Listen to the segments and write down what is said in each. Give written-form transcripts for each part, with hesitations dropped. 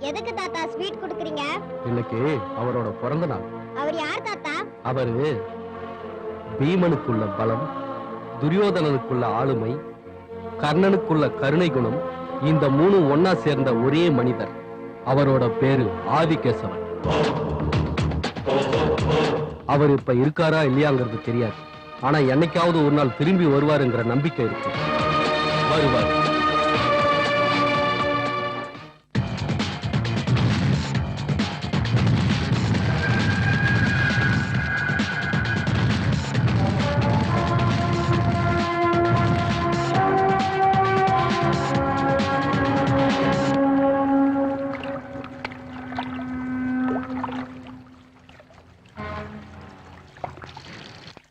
எதுக்கு தாத்தா ஸ்வீட் குடுக்குறீங்க? இன்னைக்கு அவரோட பிறந்த நாள். அவர் யார் தாத்தா? அவரு பீமனுக்குள்ள பலம், துரியோதனனுக்குள்ள ஆளுமை, கர்ணனுக்குள்ள கருணை குணம், இந்த மூணு ஒன்னா சேர்ந்த ஒரே மனிதர். அவரோட பேரு ஆதிகேசவன். அவர் இப்ப இருக்காரா இல்லையாங்கிறது தெரியாது. ஆனா என்னைக்காவது ஒரு நாள் திரும்பி வருவாருங்கிற நம்பிக்கை இருக்கு. வருவார்.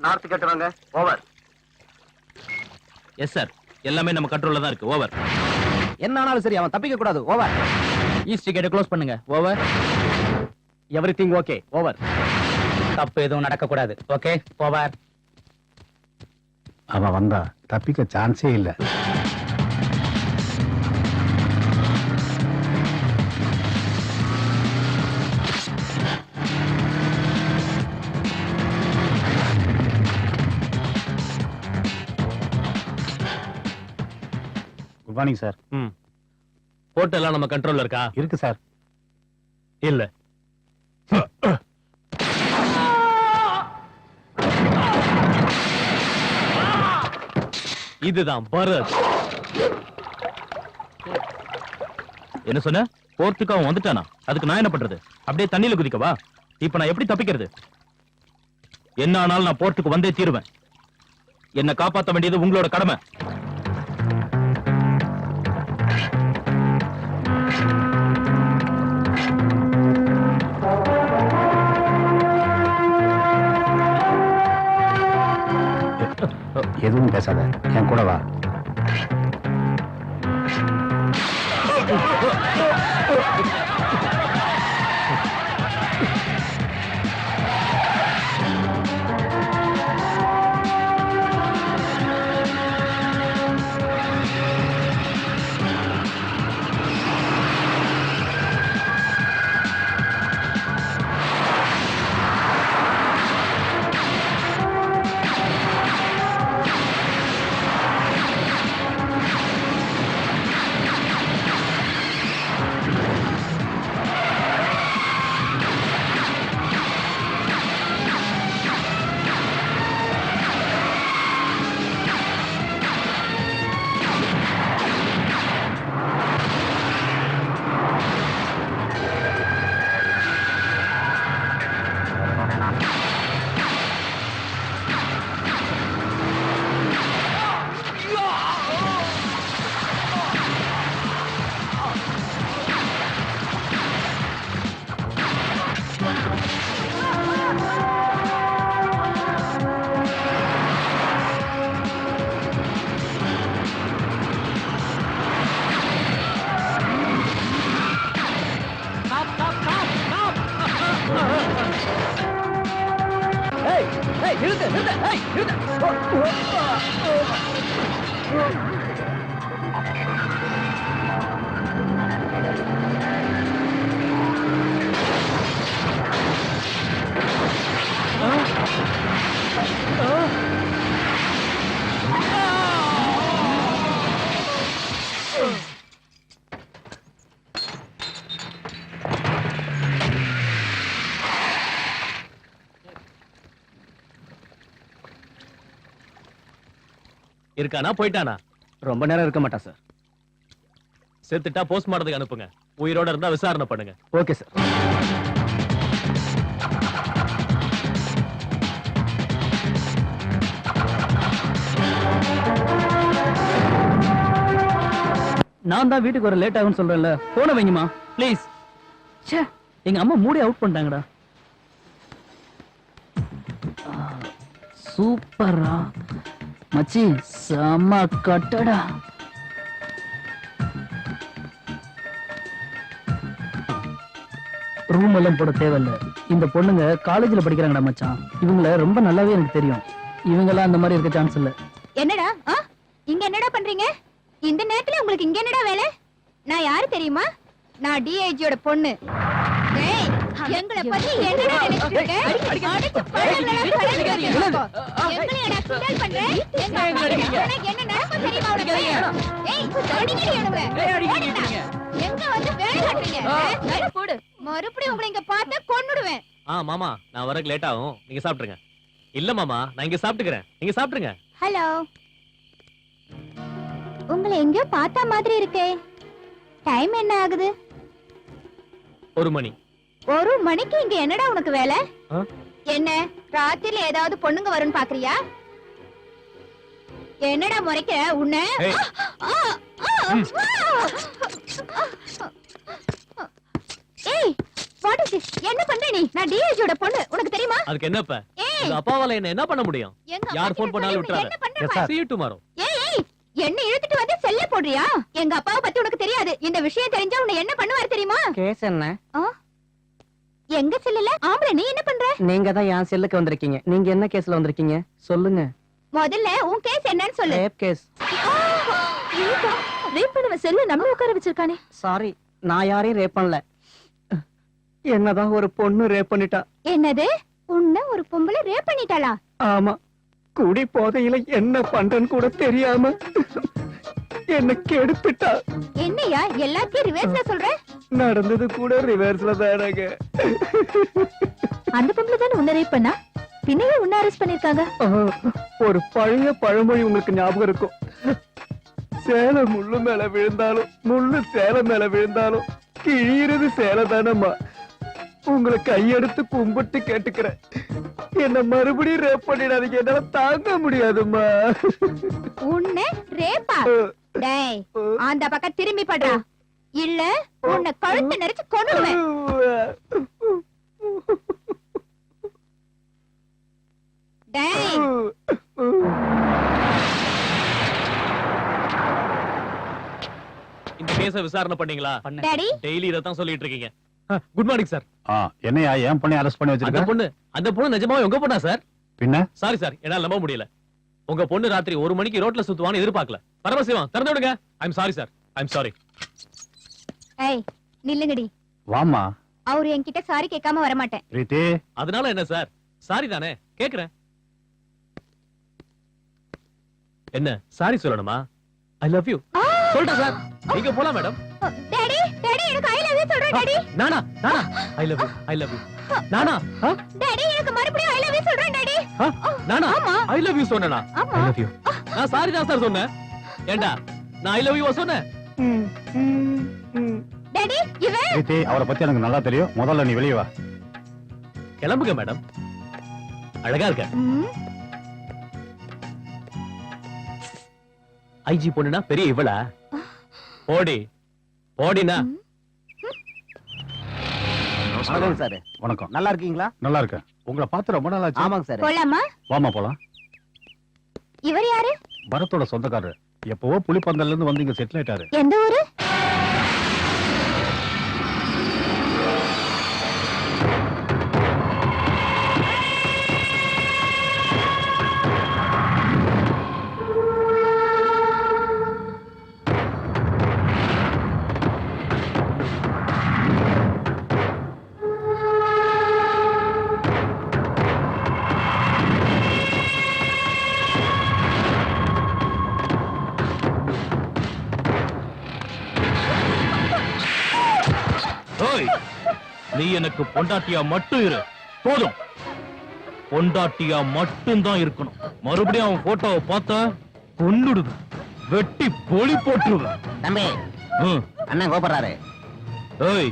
நார்த் கேட்டுவாங்க. ஓவர். எஸ் சார், எல்லாமே நம்ம கண்ட்ரோல்ல தான் இருக்கு. ஓவர். என்ன ஆனாலும் சரி, அவன் தப்பிக்க கூடாது. ஓவர். ஈஸ்ட் கேட் க்ளோஸ் பண்ணுங்க. ஓவர். Everything okay. ஓவர். தப்பு எதுவும் நடக்க கூடாது. ஓகே. ஓவர். அவன் வந்தா தப்பிக்க சான்ஸே இல்ல. Good morning sir. போர்ட் எல்லாம் நம்ம கண்ட்ரோல்ல இருக்கா? இருக்கு சார். இல்ல. இதுதான் பரத். என்ன சொன்ன? போர்ட்டுக்கு அவன் வந்துட்டானா? அதுக்கு நான் என்ன பண்றது? அப்படியே தண்ணியில குதிக்கவா? இப்ப நான் எப்படி தப்பிக்கிறது? என்ன ஆனாலும் நான் போர்ட்டுக்கு வந்தே தீருவேன். என்ன காப்பாற்ற வேண்டியது உங்களோட கடமை. எதுவும் பேசாத, என் கூட வா. இருக்கானா போயிட்டானா? ரொம்ப நேரம் இருக்க மாட்டா சார். செத்துட்டா போஸ்ட்மார்ட்டத்துக்கு அனுப்புங்க. உயிரோட இருந்தா விசாரணை பண்ணுங்க. Okay sir. நான் தான் வீட்டுக்கு வர லேட் ஆகும்னு சொல்றேன்ல, போன வைங்கம்மா ப்ளீஸ். ச்சே, எங்க அம்மா மூடி அவுட் பண்ணிட்டாங்கடா. சூப்பரா மச்சி, செம்ம கட்டடா. ரூம் எல்லாம் போட தேவையில்ல. இந்த பொண்ணுங்க காலேஜ்ல படிக்கிறாங்கடா மச்சான். இவங்கள ரொம்ப நல்லாவே எனக்கு தெரியும். இவங்கெல்லாம் அந்த மாதிரி இருக்க சான்ஸ் இல்ல. என்னடா இங்க என்னடா பண்றீங்க? இந்த நேரத்துல உங்களுக்கு இங்க என்னடா வேலை? நான் யாரு தெரியுமா? நான் டிஐஜியோட பொண்ணு. டேய், எங்களை பத்தி என்னடா நினைச்சிட்டு இருக்க? அடிச்சு பழங்களா பழங்க. எங்களையடா கிண்டல் பண்ற? எங்க என்ன நடக்கும் தெரியுமா உனக்கு? ஏய், அடிங்கடி எடுங்க. எங்க வந்து வேலை காட்டுறீங்க? வேலை போடு. மறுபடியும் உங்களை இங்க பார்த்தா கொன்னுடுவேன். மாமா, நான் வரக்கு லேட் ஆகும். நீங்க சாப்பிட்டுருங்க. இல்ல மாமா, நான் இங்க சாப்பிட்டுக்கிறேன். நீங்க சாப்பிட்டுருங்க. ஹலோ, உங்களை எங்கேயோ பார்த்தா மாதிரி இருக்கே. டைம் என்ன ஆகுது? 1 மணி. 1 மணிக்கு இங்க என்னடா உனக்கு வேலை? ஆ? என்ன ராத்திரில ஏதாவது பொண்ணுங்க வரும்னு பாக்குறியா? என்னடா முறைக்கிற உன்னை? ஏய். ஏய், வாட் இஸ் திஸ்? என்ன பண்ற நீ? நான் டிஐஜியோட பொண்ணு, உனக்கு தெரியுமா? அதுக்கு என்னப்ப? ஏய், உங்க அப்பாவால என்ன பண்ண முடியும்? எங்க யார் அம்மா phone பண்ணாலும் கிட்ட விட்டுறாத. என்ன பண்ற Yes, பாரு. sir. See you tomorrow. ஏய், என்ன இழுத்துட்டு வந்து செல்ல போடுறியா? எங்க அப்பாவை பத்தி உனக்கு தெரியாது. இந்த விஷயம் தெரிஞ்சா உன்னை என்ன பண்ணுவாரு தெரியுமா? கேஸ் என்ன? எங்க செல்லல? ஆம்பளை, நீ என்ன பண்ற? நீங்க தான் என் செல்லுக்கு வந்திருக்கீங்க. நீங்க என்ன கேஸ்ல வந்திருக்கீங்க சொல்லுங்க. முதல்ல உன் கேஸ் என்னன்னு சொல்லு. Rape case. ரேப் பண்ணவன் செல்ல நம்ம உட்கார வச்சிருக்கானே. சாரி, நான் யாரையும் ரேப் பண்ணல. என்னதான் ஒரு பொண்ணு ரேப் பண்ணிட்டா. என்னது? உன்னை ஒரு பொம்பளை ரேப் பண்ணிட்டாளா? ஆமா, குடி போதையில என்ன பண்றேன்னு கூட தெரியாம என்ன கெடுத்துட்டா. என்னையா எல்லாத்தையும் ரிவர்ஸ்ல சொல்ற? நடந்தது கூட ரிவர்ஸ்ல தானங்க. அந்த பொம்பளை தானே உன்னை ரேப் பண்ணா? பின்னையே உன்னை அரெஸ்ட் பண்ணிருக்காங்க. ஒரு பழைய பழமொழி உங்களுக்கு ஞாபகம் இருக்கும். சேலை முள்ளு மேல விழுந்தாலும் முள்ளு சேலை மேல விழுந்தாலும் கிழியிறது சேலை தானம்மா. உங்களை கையெடுத்து கும்பிட்டு கேட்டுக்கிறேன், என்ன மறுபடியும் ரேப் பண்ணிடாதீங்க. என்னால தாங்க முடியாதும்மா. உன்னை ரேப்பா? டேய், அந்த பக்கம் திரும்பி படுறா, இல்ல உன்னை கழுத்து நெரிச்சு கொன்னுடுவேன். டேய், இந்த கேஸ விசாரணை பண்ணீங்களா? டாடி, டெய்லி இதத்தான் சொல்லிட்டு இருக்கீங்க. Good morning sir. என்னையா ஏன் பண்ணி அரெஸ்ட் பண்ணி அந்த வச்சிருக்க? பொண்ணு நிஜமாவே உங்க பொண்ணா சார்? பின்ன சாரி சார், என்னால நம்ப முடியல. உங்க பொண்ணு ராத்திரி 1 மணிக்கு ரோட்ல சுத்துவான்னு எதிர்பார்க்கல. பரமசிவம், திறந்து விடுங்க. I'm sorry sir, I'm sorry. ஏய் நில்லுங்கடி. வாமா அவரு என்கிட்ட சாரி கேட்காம வர மாட்டேன். பிரீத்தி. அதனால என்ன சார்? சாரி தானே கேக்குறேன். என்ன சாரி சொல்லணுமா? ஐ லவ் யூ சொல்றேன் சார். நீங்க போலாம் மேடம். டாடி, டாடி எனக்கு ஐ லவ் யூ சொல்றேன் டாடி. நானா நானா I love you, I love you. நானா டாடி எனக்கு மறுபடியும் ஐ லவ் யூ சொல்றேன் டாடி. நானா ஆமா. ஐ லவ் யூ சொன்னேனா? ஆமா. I love you. நான் சாரி தான் சார் சொன்னேன். ஏண்டா நான் ஐ லவ் யூ சொன்னேன்? டாடி இவன் பிரீத்தி, அவரை பத்தி எனக்கு நல்லா தெரியும். முதல்ல நீ வெளியே வா. கிளம்புங்க மேடம். அழகா இருக்க. ஐஜி பொண்ணுனா பெரிய இவளா? போடி போடினா. வணக்கம் சார். வணக்கம். நல்லா இருக்கீங்களா? நல்லா இருக்கேன். உங்களை பார்த்து ரொம்ப நாள் ஆச்சு. ஆமாங்க சார். போலாமா? வாமா போலாம். இவர் யாரு? பரத்தோட சொந்தக்காரர். எப்பவோ புலிப்பந்தல்ல இருந்து வந்து இங்க செட்டில் ஆயிட்டாரு. எந்த ஊரு? நீ எனக்கு பொண்டாட்டியா மட்டும் இரு போதும். பொண்டாட்டியா மட்டும் தான் இருக்கணும். மறுபடியும் அவன் போட்டோவை பார்த்த கொன்னுடுவேன், வெட்டி பொலி போட்டுருவேன். தம்பி ம். அண்ணன் கூப்பிடுறாரு. ஏய்,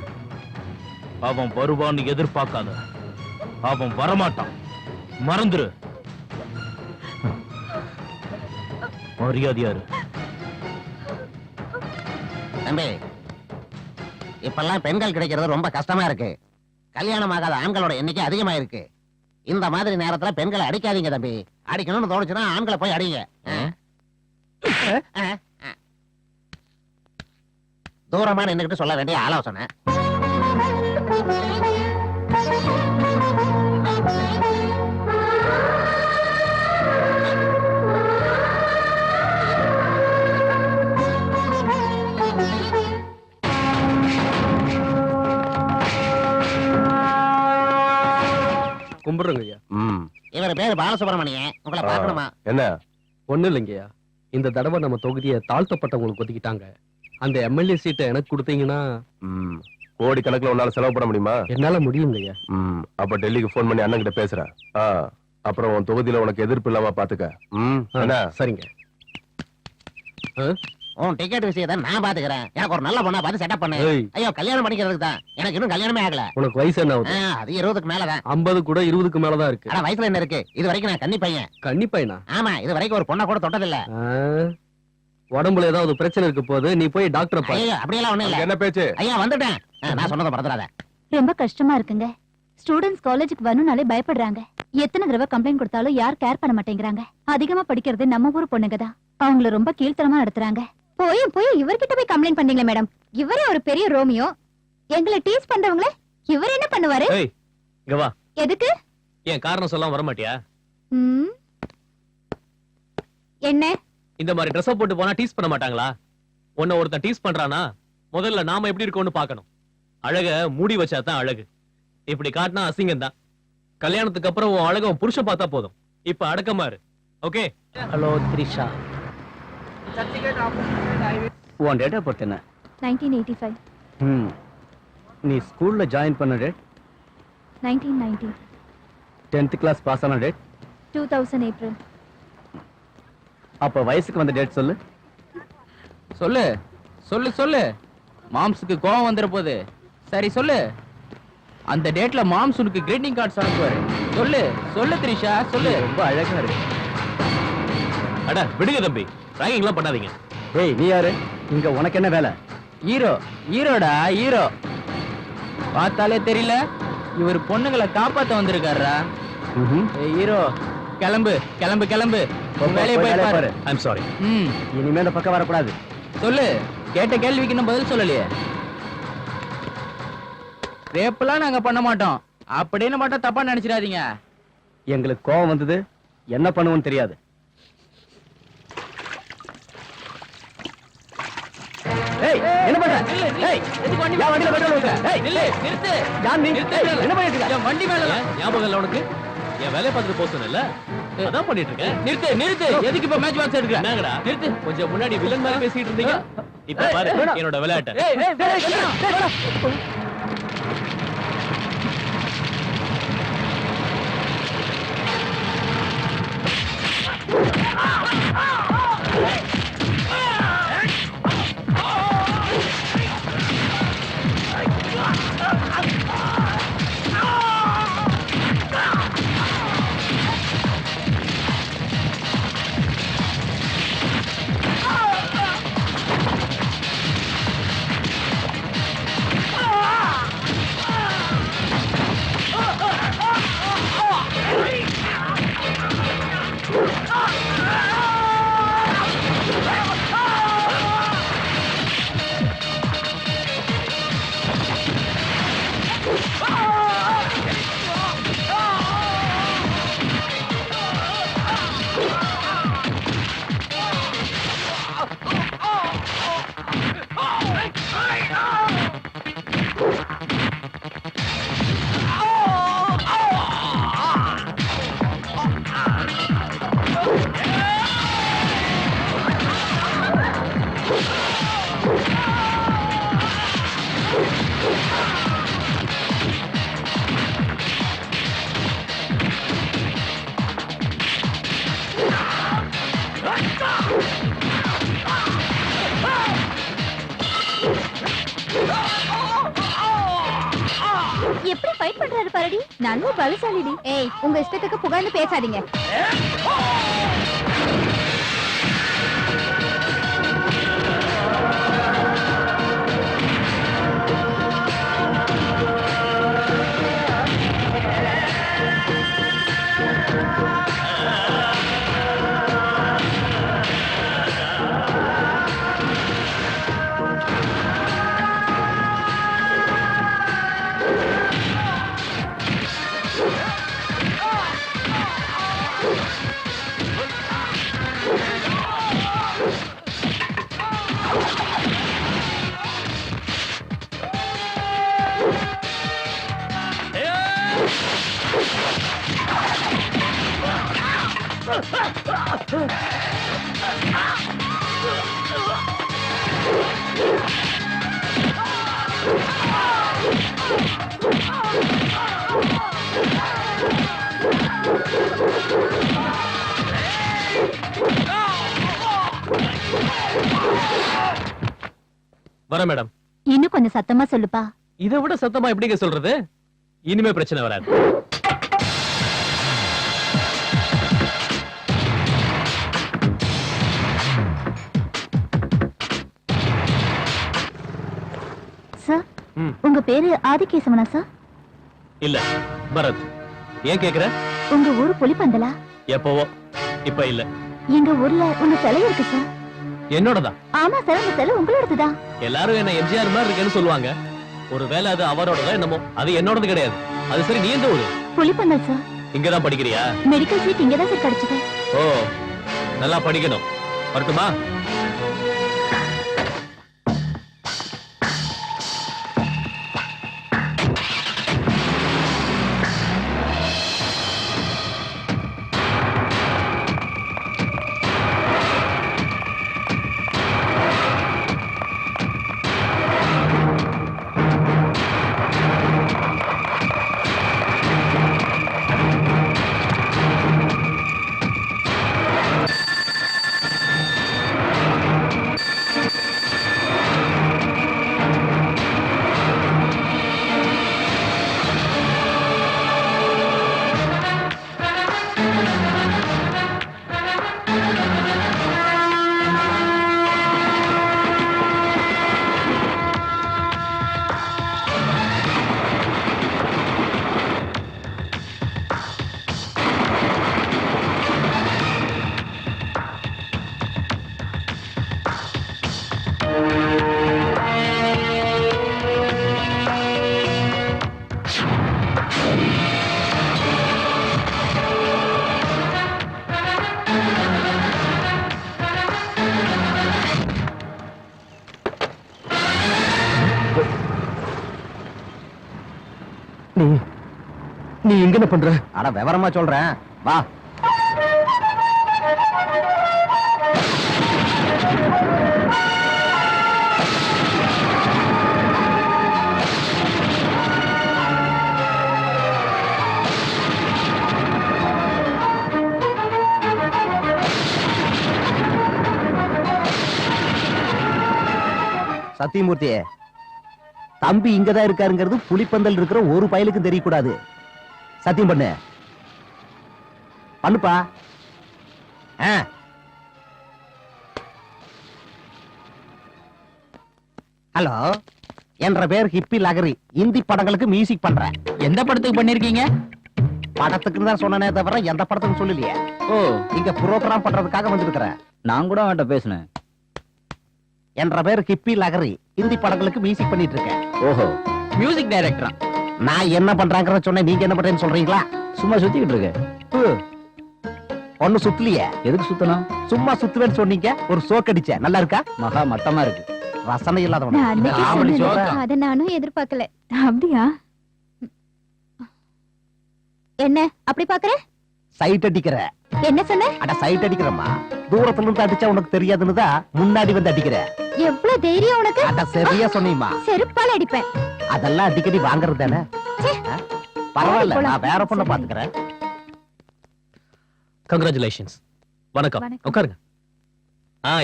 அவன் வருவான்னு எதிர்பார்க்காத. அவன் வரமாட்டான், மறந்துரு. மரியாதையாரு. தம்பி இப்பெல்லாம் பெண்கள் கிடைக்கிறது ரொம்ப கஷ்டமா இருக்கு. கல்யாணம் ஆகாத ஆண்களோட எண்ணிக்கை அதிகமா இருக்கு. இந்த மாதிரி நேரத்துல பெண்களை அடிக்காதீங்க தம்பி. அடிக்கணும்னு தோணுச்சுன்னா ஆண்களை போய் அடிங்க. தூரமா நின்னுக்கிட்டு சொல்ல வேண்டிய ஆலோசனை. கும்பிடுறேங்க ஐயா. இவர் பேரு பாலசுப்ரமணியன். உங்களை பார்க்கணுமா? என்ன? ஒண்ணும் இல்லைங்கய்யா, இந்த தடவை நம்ம தொகுதியை தாழ்த்தப்பட்டவங்களுக்கு ஒதுக்கிட்டாங்க. அந்த எம்எல்ஏ சீட்டை எனக்கு கொடுத்தீங்கன்னா கோடி கணக்குல உன்னால செலவு பண்ண முடியுமா? என்னால முடியுங்கய்யா. அப்ப டெல்லிக்கு போன் பண்ணி அண்ணன் கிட்ட பேசுறேன். அப்புறம் உன் தொகுதியில உனக்கு எதிர்ப்பு இல்லாம பாத்துக்க. என்ன? சரிங்க. உன் டிக்கெட் விஷயத்தை நான் பாத்துக்கிறேன். எனக்கு ஒரு நல்ல பொண்ணா பார்த்து செட்டப் பண்ணு. ஏய், ஐயோ கல்யாணம் பண்ணிக்கிறதுக்கு தான். எனக்கு இன்னும் கல்யாணமே ஆகல. உனக்கு வயசு என்ன ஆகுது? அது 20க்கு மேலதான். 50 கூட 20க்கு மேலதான் இருக்கு. ஆனா வயசுல என்ன இருக்கு? இது வரைக்கும் நான் கன்னி பையன். கன்னி பையனா? ஆமா, இது வரைக்கும் ஒரு பொண்ணை கூட தொட்டதில்ல. உடம்புல ஏதாவது பிரச்சனை இருக்க போது நீ போய் டாக்டரை பாரு. ஐயோ அப்படியெல்லாம் ஒண்ணும் இல்ல. என்ன பேச்சு? ஐயா வந்துட்டேன். நான் சொன்னதை மறந்துடாத. ரொம்ப கஷ்டமா இருக்குங்க. ஸ்டூடெண்ட்ஸ் காலேஜுக்கு வரணும்னாலே பயப்படுறாங்க. எத்தனை தடவை கம்ப்ளைண்ட் கொடுத்தாலும் யார் கேர் பண்ண மாட்டேங்கிறாங்க. அதிகமா படிக்கிறது நம்ம ஊர் பொண்ணுங்க தான். அவங்கள ரொம்ப கீழ்த்தரமா நடத்துறாங்க. போய் இவர்கிட்ட போய் கம்ப்ளைண்ட் பண்ணீங்களே மேடம். இவரே ஒரு பெரிய ரோமியோ. எங்களை டீஸ் பண்றவங்களே இவர் என்ன பண்ணுவாரு? ஏய், இங்க வா. எதுக்கு? ஏன் காரணம் சொல்லாம வர மாட்டியா? என்ன இந்த மாதிரி ட்ரெஸ் போட்டு போனா டீஸ் பண்ண மாட்டாங்களா? உன்னை ஒருத்தன் டீஸ் பண்றானா முதல்ல நாம எப்படி இருக்கோம்னு பார்க்கணும். அழக மூடி வச்சா தான் அழகு. இப்படி காட்டினா அசிங்கம் தான். கல்யாணத்துக்கு அப்புறம் உன் அழக உன் புருஷன் பார்த்தா போதும். இப்ப அடக்கமா இரு. ஓகே? ஹலோ த்ரிஷா, உன் டேட் ஆஃப் பர்த் என்ன? 1985. நீ ஸ்கூல்ல ஜாயின் பண்ண டேட்? 1990. 10th கிளாஸ் பாஸ் ஆன டேட்? 2000 ஏப்ரல். அப்ப வயசுக்கு வந்த டேட் சொல்லு. சொல்லு சொல்லு சொல்லு. மாம்ஸுக்கு கோவம் வந்துற போது. சரி சொல்லு. அந்த டேட்ல மாம்ஸ் உனக்கு கிரீட்டிங் கார்ட்ஸ் அனுப்புவாரு. சொல்லு சொல்லு த்ரிஷா சொல்லு. ரொம்ப அழகா இருக்கு. அட விடுங்க தம்பி, ராகிங் எல்லாம் பண்ணாதீங்க. ஏய், நீ யாரு? இங்க உனக்கு என்ன வேலை? ஹீரோ ஹீரோடா ஹீரோ. பார்த்தாலே தெரியல, இவர் பொண்ணுங்களை காப்பாத்த வந்திருக்காரா. ஏய் ஹீரோ, கிளம்பு கிளம்பு கிளம்பு. வேலையை போய் பாரு. I'm sorry. இனிமே இந்த பக்கம் வரக்கூடாது. சொல்லு. கேட்ட கேள்விக்கு இன்னும் பதில் சொல்லலையே. ரேப்பெல்லாம் நாங்க பண்ண மாட்டோம். அப்படின்னு மட்டும் தப்பா நினைச்சிடாதீங்க. எங்களுக்கு கோவம் வந்தது, என்ன பண்ணுவோம்னு தெரியாது. ஏய், என்ன பண்ற? ஏய், எதுக்கு வண்டி யா வண்டியில பெட்ரோல் ஊத்துற? ஏய், நில்லு, நிறுத்து. யார் நீ? நிறுத்து. ஏய், என்ன பண்ணிட்டு இருக்க? என் வண்டி மேல ஞாபகம் இல்ல உனக்கு? என் வேலையை பார்த்துட்டு போக சொன்னேன்ல, அதான் பண்ணிட்டு இருக்கேன். நிறுத்து நிறுத்து. எதுக்கு இப்ப மேட்ச் பாக்ஸ் எடுக்கிற? என்னங்கடா நிறுத்து. கொஞ்சம் முன்னாடி வில்லன் மாதிரி பேசிட்டு இருந்தீங்க. இப்ப பாரு என்னோட விளையாட்டை. ஏய் ஏய் ஏய், வேணாம். ஃபைட் பண்றாரு பாருடி. நல்ல பலசாலிடி. ஏய், உங்க இஷ்டத்துக்கு புகழ்ந்து பேசாதீங்க. வர மேடம். இன்னும் கொஞ்சம் சத்தமா சொல்லுப்பா. இதை விட சத்தமா எப்படிங்க சொல்றது? இனிமே பிரச்சனை வராது. சார், ம். உங்க பேரு ஆதிகேசவனா சார்? இல்ல, பரத். ஏன் கேக்குற? உங்க ஊரு புலிப்பந்தலா? எப்பவோ, இப்ப இல்ல. எங்க ஊர்ல உங்க சிலை இருக்கு சார். என்னோடதா? ஆமா சார், உங்க சிலை உங்களோடதுதான். எல்லாரும் என்ன எம்ஜிஆர் மாதிரி இருக்கேன்னு சொல்லுவாங்க. ஒருவேளை அது அவரோடதா என்னமோ. அது என்னோடது கிடையாது. அது சரி, நீ எந்த ஊரு? புலிப்பந்தல் சார். இங்கதான் படிக்கிறியா? மெடிக்கல் சீட் இங்கதான் சார் கிடைச்சது. ஓ, நல்லா படிக்கணும். வரட்டுமா? நீ இங்க என்ன பண்ற? அட விவரமா சொல்றேன், வா. சத்தியமூர்த்தி, தம்பி இங்கதான் இருக்காருங்கிறது புலிப்பந்தல் இருக்கிற ஒரு பயலுக்கு தெரியக்கூடாது. சத்தியம் பண்ணு. பண்ணுப்பா. ஹலோ, என்ற பேர் ஹிப்பி லகரி. இந்தி படங்களுக்கு மியூசிக் பண்றேன். எந்த படத்துக்கு பண்ணிருக்கீங்க? படத்துக்கு தான் சொன்னனே தவிர எந்த படத்துக்கு சொல்லலையே. ஓ, இங்க புரோகிராம் பண்றதுக்காக வந்திருக்கிறேன். நான் கூட அவன்கிட்ட பேசினேன். என்ற பேர் ஹிப்பி லகரி. இந்தி படங்களுக்கு மியூசிக் பண்ணிட்டு இருக்கேன். ஓஹோ, மியூசிக் டைரக்டரா? நான் என்ன பண்றாங்கறத சொன்னேன், நீங்க என்ன பண்றேன்னு சொல்றீங்களா? சும்மா சுத்திக்கிட்டு இருக்க. ஒண்ணு சுத்தலையே. எதுக்கு சுத்தணும்? சும்மா சுத்துவேன்னு சொன்னீங்க, ஒரு சோக் அடிச்சேன். நல்லா இருக்கா? மகா மட்டமா இருக்கு. ரசனை இல்லாதவன். நான் அன்னைக்கே ஆவணி சொன்னேன். சோக்கா. அத நானும் எதிர்பார்க்கல. அப்படியா? என்ன அப்படி பாக்குற? சைட் அடிக்கிற. என்ன சொன்ன? அட சைட் அடிக்கிறமா. தூரத்துல இருந்து அடிச்சா உனக்கு தெரியாதுன்னு தான் முன்னாடி வந்து அடிக்கிற. எவ்வளவு தைரியம் உனக்கு? அட சரியா சொன்னீமா. செருப்பால அடிப்பேன். அதெல்லாம் அடிக்கடி வாங்குறது தானே. ச்சே. பரவாயில்ல, நான் வேற பொண்ண பாத்துக்கிறேன். கங்க்ராச்சுலேஷன்ஸ். வணக்கம். வணக்கம். உட்காருங்க.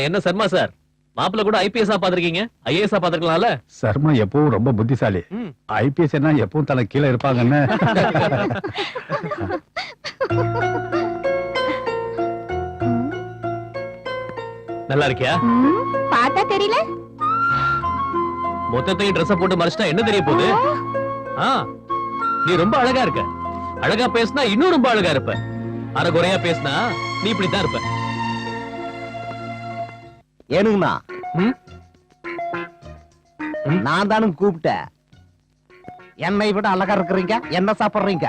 என்ன சர்மா சார், மாப்பிள்ள கூட ஐபிஎஸ்ஆ பாத்திருக்கீங்க, ஐஏஎஸ்ஆ பாத்திருக்கலாம்ல. சர்மா எப்பவும் ரொம்ப புத்திசாலி. ம். ஐபிஎஸ் என்ன எப்பவும் தலை கீழே இருப்பாங்கன்னு. நல்லா இருக்கியா? பார்த்தா தெரியல. மொத்தத்தையும் ட்ரெஸ் போட்டு மறைச்சிட்டா என்ன தெரிய போகுது? ஆ, நீ ரொம்ப அழகா இருக்க. அழகா பேசினா இன்னும் ரொம்ப அழகா இருப்ப. அரைகுறையா பேசினா நீ இப்படித்தான் இருப்ப. ஏனுங்கண்ணா ம்? நான் தானும் கூப்பிட்டேன். என்னை விட அழகா இருக்கிறீங்க, என்ன சாப்பிடுறீங்க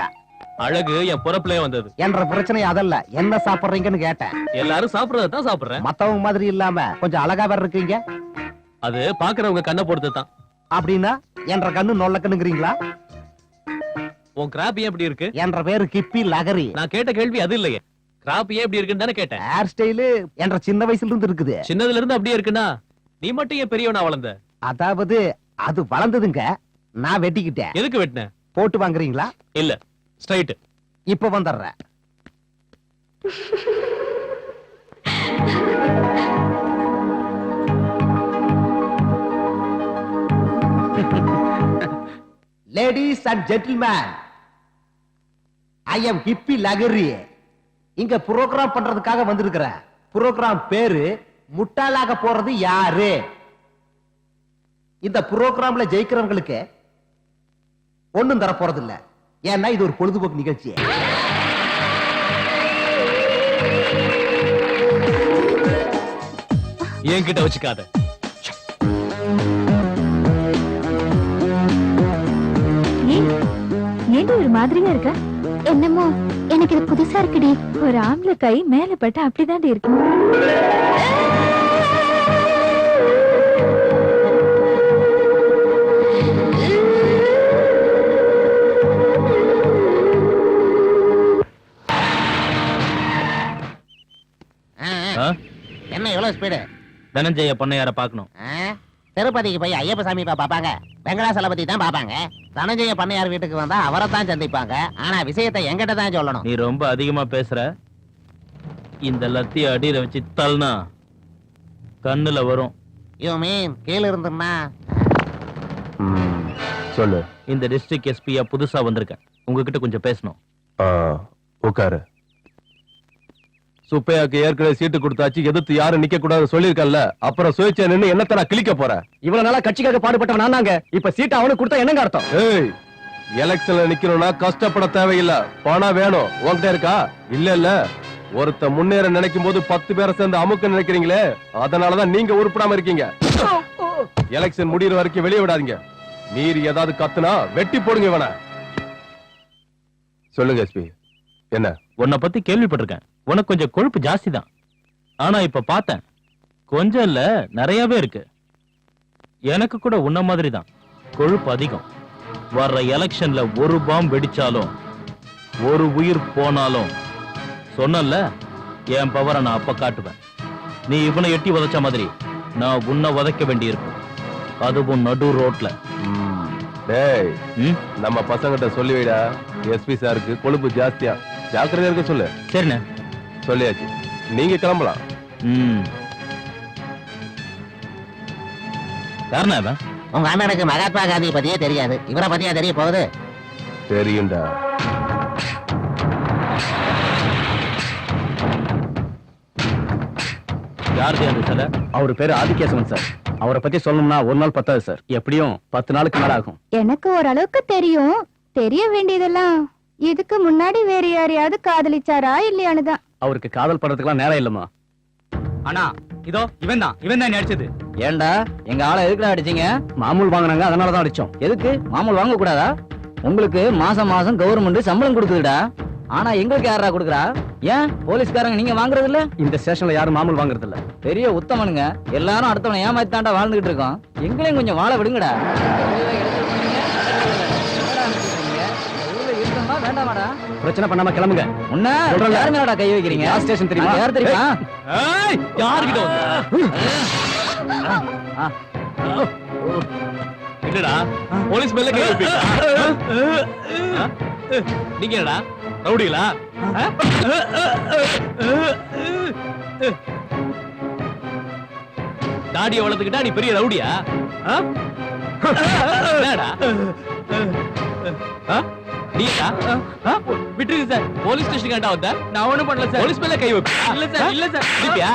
அழகு என் பொறப்புலயே வந்தது. என்ற பிரச்சனை அதல்ல, என்ன சாப்பிடுறீங்கன்னு கேட்டேன். எல்லாரும் சாப்பிடறதான் சாப்பிடுறேன். மத்தவங்க மாதிரி இல்லாம கொஞ்சம் அழகா வேற இருக்கீங்க. அது பாக்குறவங்க கண்ணை பொறுத்து தான். அப்படின்னா என்ற கண்ணு நொல்லக்கண்ணுங்கிறீங்களா? உன் கிராப் ஏன் இப்படி இருக்கு? என்ற பேரு கிப்பி லகரி. நான் கேட்ட கேள்வி அது இல்லையே. கிராப் ஏன் இப்படி இருக்குன்னு தானே கேட்டேன். ஹேர் ஸ்டைலு என்ற சின்ன வயசுல இருந்து இருக்குது. சின்னதுல இருந்து அப்படியே இருக்குன்னா நீ மட்டும் ஏன் பெரியவனா வளர்ந்த? அதாவது அது வளர்ந்ததுங்க, நான் வெட்டிக்கிட்டேன். எதுக்கு வெட்டின? போட்டு வாங்குறீங்களா? இல்ல, ஸ்ட்ரைட். இப்ப வந்துடுறேன். Ladies and gentlemen, I am Hippi லகரி. இங்க புரோகிராம் பண்றதுக்காக வந்திருக்கிறேன். புரோகிராம் பேரு முட்டாளாக போறது யாரு. இந்த புரோகிராம்ல ஜெயிக்கிறவங்களுக்கு ஒண்ணும் தர போறது இல்ல, ஏன்னா இது ஒரு பொழுதுபோக்கு நிகழ்ச்சி. என்கிட்ட வச்சுக்காத. ஏன் ஒரு மாதிரியா இருக்க? என்னமோ எனக்கு இது புதுசா இருக்குடி. ஒரு ஆம்பளை கை மேல பட்டு அப்படிதான் இருக்கு. ஆ? என்ன எவ்வளவு ஸ்பீடு? தனஞ்சய பண்ணையார பாக்கணும். திருப்பதிக்கு போய் ஐயப்ப சாமி பாப்பாங்க, வெங்கடாசலபதி தான் பாப்பாங்க. தனஞ்சய பண்ணையார் வீட்டுக்கு வந்தா அவரை தான் சந்திப்பாங்க. ஆனா விஷயத்தை எங்கிட்ட தான் சொல்லணும். நீ ரொம்ப அதிகமா பேசுற. இந்த லத்திய அடியில வச்சு தள்ளுனா கண்ணுல வரும். யூ மீன் கீழ இருந்துன்னா? சொல்லு. இந்த டிஸ்ட்ரிக்ட் எஸ்பியா புதுசா வந்திருக்கேன். உங்ககிட்ட கொஞ்சம் பேசணும். உட்காரு. சுப்பையாக்கு ஏற்கனவே சீட்டு கொடுத்தாச்சு, எதிர்த்து யாரும் நிக்க கூடாது சொல்லிருக்கல. அப்புறம் சுயேட்சை நின்னு என்னத்த நான் கிளிக்க போறேன்? இவ்வளவு நாளா கட்சிக்காக பாடுபட்டவன் நான் தாங்க. இப்ப சீட்டை அவனுக்கு கொடுத்தா என்னங்க அர்த்தம்? ஏய், எலெக்ஷன்ல நிக்கணும்னா கஷ்டப்பட தேவையில்லை, பணம் வேணும். உன்கிட்ட இருக்கா? இல்ல. ஒருத்த முன்னேற நினைக்கும் போது 10 பேரை சேர்ந்து அமுக்க நினைக்கிறீங்களே, அதனாலதான் நீங்க உருப்படாம இருக்கீங்க. எலெக்ஷன் முடியற வரைக்கும் வெளியே விடாதீங்க. நீர் ஏதாவது கத்துனா வெட்டி போடுங்க இவனை. சொல்லுங்க எஸ்பி. என்ன? உன்னை பத்தி கேள்விப்பட்டிருக்கேன். உனக்கு கொஞ்சம் கொழுப்பு ஜாஸ்தி தான். ஆனா இப்ப பார்த்தேன், கொஞ்சம் இல்ல நிறையவே இருக்கு. எனக்கு கூட உன்ன மாதிரி தான் கொழுப்பு அதிகம். வர்ற எலெக்ஷன்ல ஒரு பாம் வெடிச்சாலும் ஒரு உயிர் போனாலும் சொன்னல, என் பவரை நான் அப்ப காட்டுவேன். நீ இவனை எட்டி உதைச்ச மாதிரி நான் உன்னை உதைக்க வேண்டியிருக்கும், அதுவும் நடு ரோட்ல. டேய், நம்ம பசங்கிட்ட சொல்லி வைடா, எஸ்பி சாருக்கு கொழுப்பு ஜாஸ்தியா, ஜாக்கிரதையா இருக்க சொல்லு. சரிண்ணே, சொல்லியாச்சு. நீங்க கிளம்பலாம். யாருண்ணா இவன்? உங்க அண்ணனுக்கு மகாத்மா காந்தி பத்தியே தெரியாது, இவரை பத்தியா தெரிய போகுது? தெரியும்டா. யாருடைய அந்த சிலை? அவர் பேரு ஆதிகேசவன் சார். அவரை பத்தி சொல்லணும்னா ஒரு நாள் பத்தாது சார், எப்படியும் 10 நாளுக்கு மேல ஆகும். எனக்கு ஓரளவுக்கு தெரியும். தெரிய வேண்டியதெல்லாம் இதுக்கு முன்னாடி வேற யாரையாவது காதலிச்சாரா இல்லையானு தான். அவருக்கு காதல் படுறதுக்கெல்லாம் நேரம் இல்லம்மா. அண்ணா இதோ இவன் தான் அடிச்சது. ஏன்டா எங்க ஆளை எதுக்குடா அடிச்சீங்க? மாமூல் வாங்கினாங்க, அதனாலதான் அடிச்சோம். எதுக்கு மாமூல் வாங்க கூடாதா? உங்களுக்கு மாசம் மாசம் கவர்மெண்ட் சம்பளம் கொடுக்குதுடா. ஆனா எங்களுக்கு யாரா கொடுக்குறா? ஏன் போலீஸ்காரங்க நீங்க வாங்குறது இல்ல? இந்த ஸ்டேஷன்ல யாரும் மாமூல் வாங்குறது இல்ல. பெரிய உத்தமனுங்க, எல்லாரும் அடுத்தவனை ஏமாத்தாண்டா வாழ்ந்துகிட்டு இருக்கோம். எங்களையும் கொஞ்சம் வாழ விடுங்கடா. வேண்டாமாடா? பிரச்சனை பண்ணாம கிளம்புங்க. முன்ன யாரு மேலடா கை வைக்கிறீங்க? ஸ்டேஷன் தெரியுமா? யார் தெரியுமா? ஏய், யார்கிட்ட வந்த? என்னடா போலீஸ் மேல கை வைப்பீங்க? நீங்க என்னடா ரவுடிகளா? தாடியை வளர்த்துக்கிட்டா நீ பெரிய ரவுடியா ஆ? என்னடா ஆ? நீடா விட்டுருங்க சார். போலீஸ் ஸ்டேஷன் கண்டா வந்த நான் ஒண்ணும் பண்ணல சார். போலீஸ் மேல கை வைப்பியா இல்ல சார், இல்ல சார். அடிப்பியா?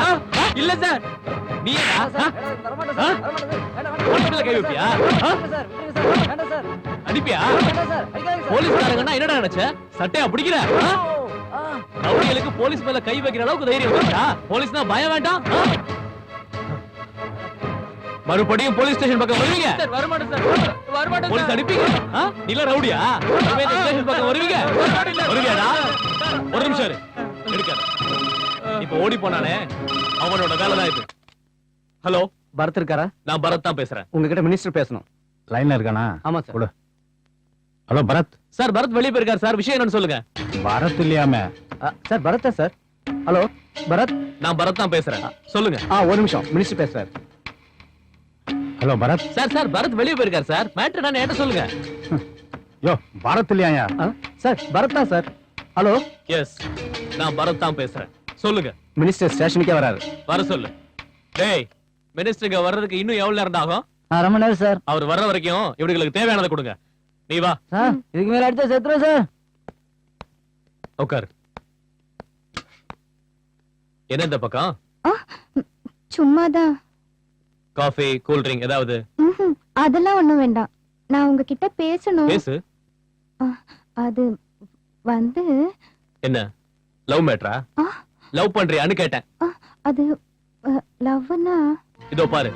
இல்ல சார். நீடா போலீஸ் மேல கை வைப்பியா ஆ? அடிப்பியா போலீஸ்காரங்கன்னா என்னடா நினைச்ச சட்டையா பிடிக்கிற ஆ? ரவுடிகளுக்கு போலீஸ் மேல கை வைக்கிற அளவுக்கு தைரியம் இருக்கா? போலீஸ்னா பயம் வேண்டாம் ஆ? மறுபடியும் போலீஸ் ஸ்டேஷன் பக்கம் வருவீங்க சார், வரமாட்டேன் சார். வரமாட்டேன் போலீஸ் சார். அடிப்பீங்க ஆ? நீல ரவுடியா இனிமே இந்த ஸ்டேஷன் பக்கம் வருவீங்க வருவியாடா ஒரு நிமிஷம் இரு. எடுக்காத இப்ப ஓடி போனானே அவனோட வேலை தான் இது. ஹலோ பரத் இருக்காரா? நான் பரத் தான் பேசுறேன். உங்ககிட்ட மினிஸ்டர் பேசணும். லைன்ல இருக்கானா? ஆமா sir. Hello Bharat. Sir Bharat வெளியே போயிருக்காரு சார். விஷயம் என்னன்னு சொல்லுங்க. பரத் இல்லையாமே. சார் பரத்தா சார்? ஹலோ பரத். நான் பரத் தான் பேசுறேன். சொல்லுங்க. ஒரு நிமிஷம், மினிஸ்டர் பேசுறாரு. Hello Bharat. Sir sir Bharat வெளியே போயிருக்காரு சார். மேட்டர் நான் என்ன சொல்லுங்க. யோ பரத் இல்லையா? சார் பரத் தான் சார். ஹலோ எஸ் நான் பரத் தான் பேசுறேன். சொல்லுங்க. மினிஸ்டர் ஸ்டேஷனுக்கே வராரு. வர சொல்லு. டேய் மினிஸ்டருக்கு வர்றதுக்கு இன்னும் எவ்வளவு நேரம் ஆகும்? ரொம்ப நேரம் சார். அவர் வர்ற வரைக்கும் இவங்களுக்கு தேவையானதை கொடுங்க. நீ வா சார் இதுக்கு மேல அடிச்சா செத்துரும் சார். உட்காரு. என்ன இந்த பக்கம்? சும்மாதான். காஃபி கூல் ட்ரிங்க் ஏதாவது? அதெல்லாம் ஒண்ணும் வேண்டாம். நான் உங்ககிட்ட பேசணும். பேசு. அது வந்து என்ன லவ் மேட்டரா? ஆ. லவ் பண்றியான்னு கேட்டேன். அது லவ்னா இதோ பாரு,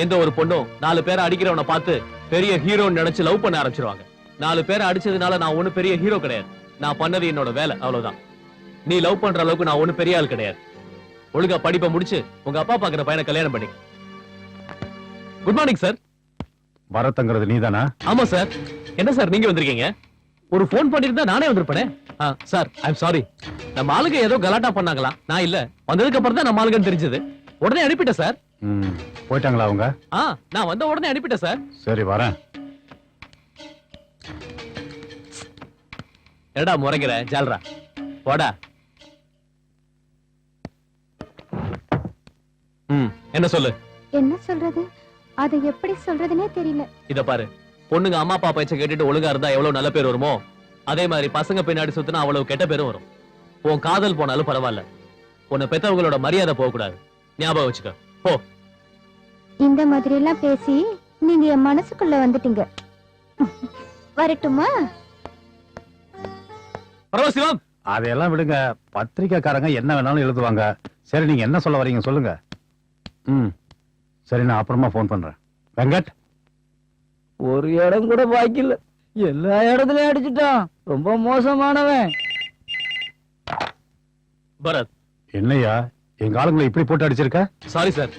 எந்த ஒரு பொண்ணும் 4 பேரை அடிக்கிறவனை பார்த்து பெரிய ஹீரோன்னு நினைச்சு லவ் பண்ண ஆரம்பிச்சிருவாங்க. 4 பேரை அடிச்சதுனால நான் ஒண்ணு பெரிய ஹீரோ கிடையாது. நான் பண்ணது என்னோட வேலை, அவ்வளவுதான். நீ லவ் பண்ற அளவுக்கு நான் ஒண்ணு பெரிய ஆள் கிடையாது. ஒழுங்கா படிப்பை முடிச்சு உங்க அப்பா பாக்குற பையனை கல்யாணம் பண்ணி. Good morning sir. பரத்ங்கிறது நீதானா? ஆமா சார். என்ன சார் நீங்க வந்திருக்கீங்க? ஒரு போன் பண்ணிருந்தா நானே வந்திருப்பேனே. Sir I am sorry. நம்ம ஆளுங்க ஏதோ கலாட்டா பண்ணாங்களா? நான் இல்ல, வந்ததுக்கு அப்புறம் தான் நம்ம ஆளுங்கன்னு தெரிஞ்சது. உடனே அனுப்பிட்டேன் சார். போயிட்டாங்களா அவங்க? நான் வந்த உடனே அனுப்பிட்டேன் சார். சரி வரேன். என்னடா முறைக்கிற ஜால்ரா? போடா. என்ன சொல்லு. என்ன சொல்றது? அதை எப்படி சொல்றதுனே தெரியல. இத பாரு, பொண்ணுங்க அம்மா அப்பா பேச்ச கேட்டுட்டு ஒழுங்கா இருந்தா எவ்வளவு நல்ல பேர் வருமோ, அதே மாதிரி பசங்க பின்னாடி சுத்தினா அவ்வளவு கெட்ட பேரும் வரும். உன் காதல் போனாலும் பரவாயில்ல, உன்னை பெத்தவங்களோட மரியாதை போக கூடாது. ஞாபகம் வச்சுக்க. போ. இந்த மாதிரி எல்லாம் பேசி நீங்க என் மனசுக்குள்ள வந்துட்டீங்க. வரட்டுமா? பரமசிவம், அதையெல்லாம் விடுங்க. பத்திரிக்கைக்காரங்க என்ன வேணாலும் எழுதுவாங்க. சரி நீங்க என்ன சொல்ல வரீங்க சொல்லுங்க. சரி நான் அப்புறமா போன் பண்றேன். வெங்கட், ஒரு இடம் கூட பாக்கி இல்ல, எல்லா இடத்துலயும் அடிச்சுட்டான். ரொம்ப மோசமானவன். பரத். என்னையா எங்க ஆளுங்களை இப்படி போட்டு அடிச்சிருக்க? சாரி சார்,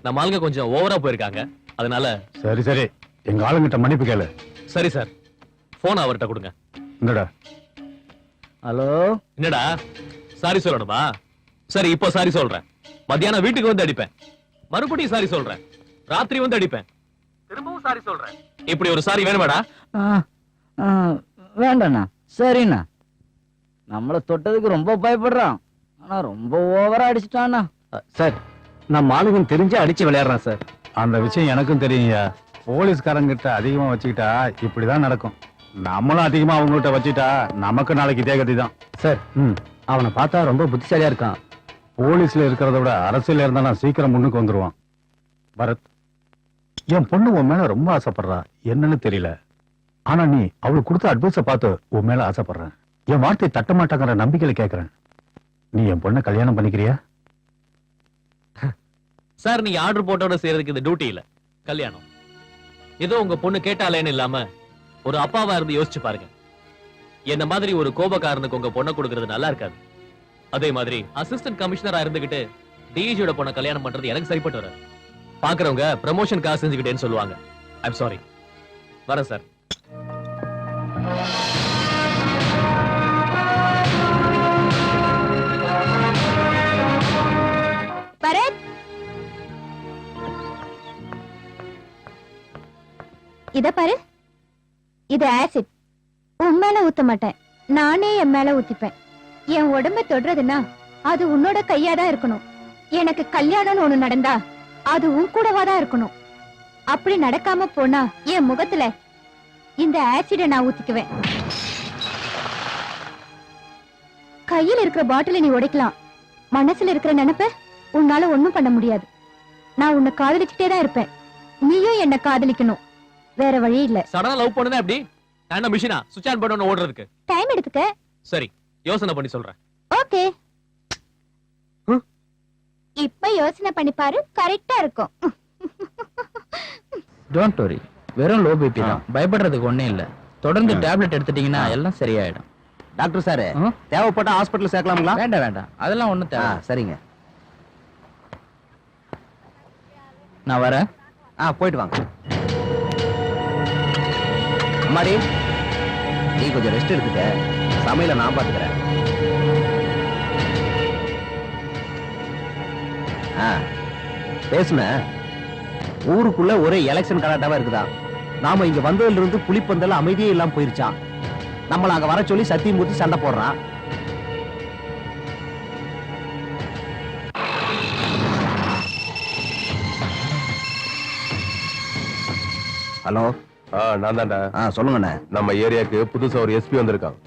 நம்ம ஆளுங்க கொஞ்சம் ஓவரா போயிருக்காங்க, அதனால. சரி சரி, எங்க ஆளுங்கிட்ட மன்னிப்பு கேளு. சரி சார், போன் அவர்கிட்ட கொடுங்க. என்னடா? ஹலோ. என்னடா சாரி சொல்லணுமா? சரி இப்போ சாரி சொல்றேன். மத்தியானம் வீட்டுக்கு வந்து அடிப்பேன், மறுபடியும் சாரி சொல்றேன், ராத்திரி வந்து அடிப்பேன், திரும்பவும் சாரி சொல்றேன். இப்படி ஒரு சாரி வேணுமாடா? வேண்டாண்ணா. சரிண்ணா. நம்மள தொட்டதுக்கு ரொம்ப பயப்படுறான், ஆனா ரொம்ப ஓவரா அடிச்சுட்டான்னா. சார் நம்ம ஆளுங்கன்னு தெரிஞ்சு அடிச்சு விளையாடுறான் சார். அந்த விஷயம் எனக்கும் தெரியுங்க. போலீஸ்காரங்கிட்ட அதிகமா வச்சுக்கிட்டா இப்படிதான் நடக்கும். நம்மளும் அதிகமா அவங்ககிட்ட வச்சுட்டா நமக்கு நாளைக்கு இதே கதி தான். சார் அவனை பார்த்தா ரொம்ப புத்திசாலியா இருக்கான். போலீஸ்ல இருக்கிறத விட அரசியல் இருந்தா சீக்கிரம் முன்னுக்கு வந்துருவான். பரத், என் பொண்ணு உன் மேல ரொம்ப ஆசைப்படுறா. என்னன்னு தெரியல, ஆனா நீ அவளுக்கு கொடுத்த அட்வைஸ பார்த்து உன் மேல ஆசைப்படுறேன். என் வார்த்தை தட்ட மாட்டாங்கிற நம்பிக்கையில கேக்குறேன். நீ என் பொண்ணை கல்யாணம் பண்ணிக்கிறியா? சார் நீங்க ஆர்டர் போட்டோட செய்யறதுக்கு இந்த டியூட்டி இல்ல, கல்யாணம். ஏதோ உங்க பொண்ணு கேட்டாலேன்னு இல்லாம ஒரு அப்பாவா இருந்து யோசிச்சு பாருங்க. என்ன மாதிரி ஒரு கோபக்காரனுக்கு உங்க பொண்ணை கொடுக்கறது நல்லா இருக்காது. அதே மாதிரி அசிஸ்டன்ட் கமிஷனரா இருந்துகிட்டு டிஜியோட பொண்ணை கல்யாணம் பண்றது எனக்கு சரிப்பட்டு வராது. பாக்குறவங்க ப்ரமோஷன் காசு செஞ்சுக்கிட்டேன்னு சொல்லுவாங்க. I'm sorry. வரேன் சார். பரத், இத பாரு, இது ஆசிட். உன் மேல ஊத்த மாட்டேன், நானே என் மேல ஊத்திப்பேன். என் உடம்ப தொடுறதுன்னா அது உன்னோட கையாதான் இருக்கணும். எனக்கு கல்யாணம்னு ஒண்ணு நடந்தா அது உன் கூடவா தான் இருக்கணும். அப்படி நடக்காம போனா என் முகத்துல இந்த ஆசிட நான் ஊத்திக்குவேன். கையில இருக்கிற பாட்டில நீ உடைக்கலாம், மனசுல இருக்கிற நினைப்ப உன்னால ஒண்ணும் பண்ண முடியாது. நான் உன்னை காதலிச்சுட்டே தான் இருப்பேன், நீயும் என்ன காதலிக்கணும், வேற வழி இல்ல. சடனா லவ் பண்ணுனா எப்படி? நான் என்ன மிஷினா சுவிட்ச் ஆன் பண்ண ஓடுறதுக்கு? டைம் எடுத்துக்க. சரி, யோசனை பண்ணி சொல்றேன். ஓகே, இப்ப யோசனை பண்ணி பாரு, கரெக்டா இருக்கும். டோன்ட் வரி, வெறும் லோ பிபி தான், பயப்படுறதுக்கு ஒண்ணும் இல்ல. தொடர்ந்து டேப்லெட் எடுத்துட்டீங்கன்னா எல்லாம் சரியாயிடும். டாக்டர் சார், தேவைப்பட்ட ஹாஸ்பிடல் சேர்க்கலாங்களா? வேண்டாம் வேண்டாம், அதெல்லாம் ஒண்ணும் தேவை. சரிங்க. நான் வரேன். போயிட்டு வாங்க. அம்மாடி, நீ கொஞ்சம் ரெஸ்ட் எடுத்துக்க, சமையல நான் பாத்துக்கிறேன். பேசுன ஊருக்குள்ள ஒரே எலெக்ஷன் கலாட்டாவா இருக்குதா. நாம இங்க வந்ததுல இருந்து புலிப்பந்தல அமைதியே இல்லாம போயிருச்சான். நம்மள அங்க வர சொல்லி சத்தியமூர்த்தி சண்டை போடுறான். ஹலோ. நான் தான்டா. சொல்லுங்கண்ணே. நம்ம ஏரியாக்கு புதுசா ஒரு எஸ்பி வந்திருக்கான்.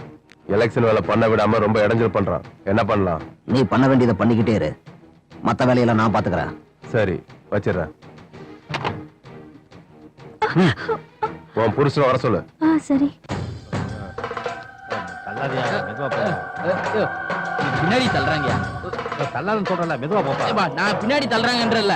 எலெக்ஷன் வேலை பண்ண விடாம ரொம்ப இடைஞ்சல் பண்றான். என்ன பண்ணலாம்? நீ பண்ண வேண்டியதை பண்ணிக்கிட்டே இரு, மத்த வேலையெல்லாம் நான் பாத்துக்கிறேன். சரி, வச்சிடுறேன். உன் புருஷன் வர சொல்லு. சரி. பின்னாடி தள்ளுறாங்க. தள்ளாதுன்னு சொல்றல, மெதுவா போப்பா. நான் பின்னாடி தள்ளுறாங்கன்றல.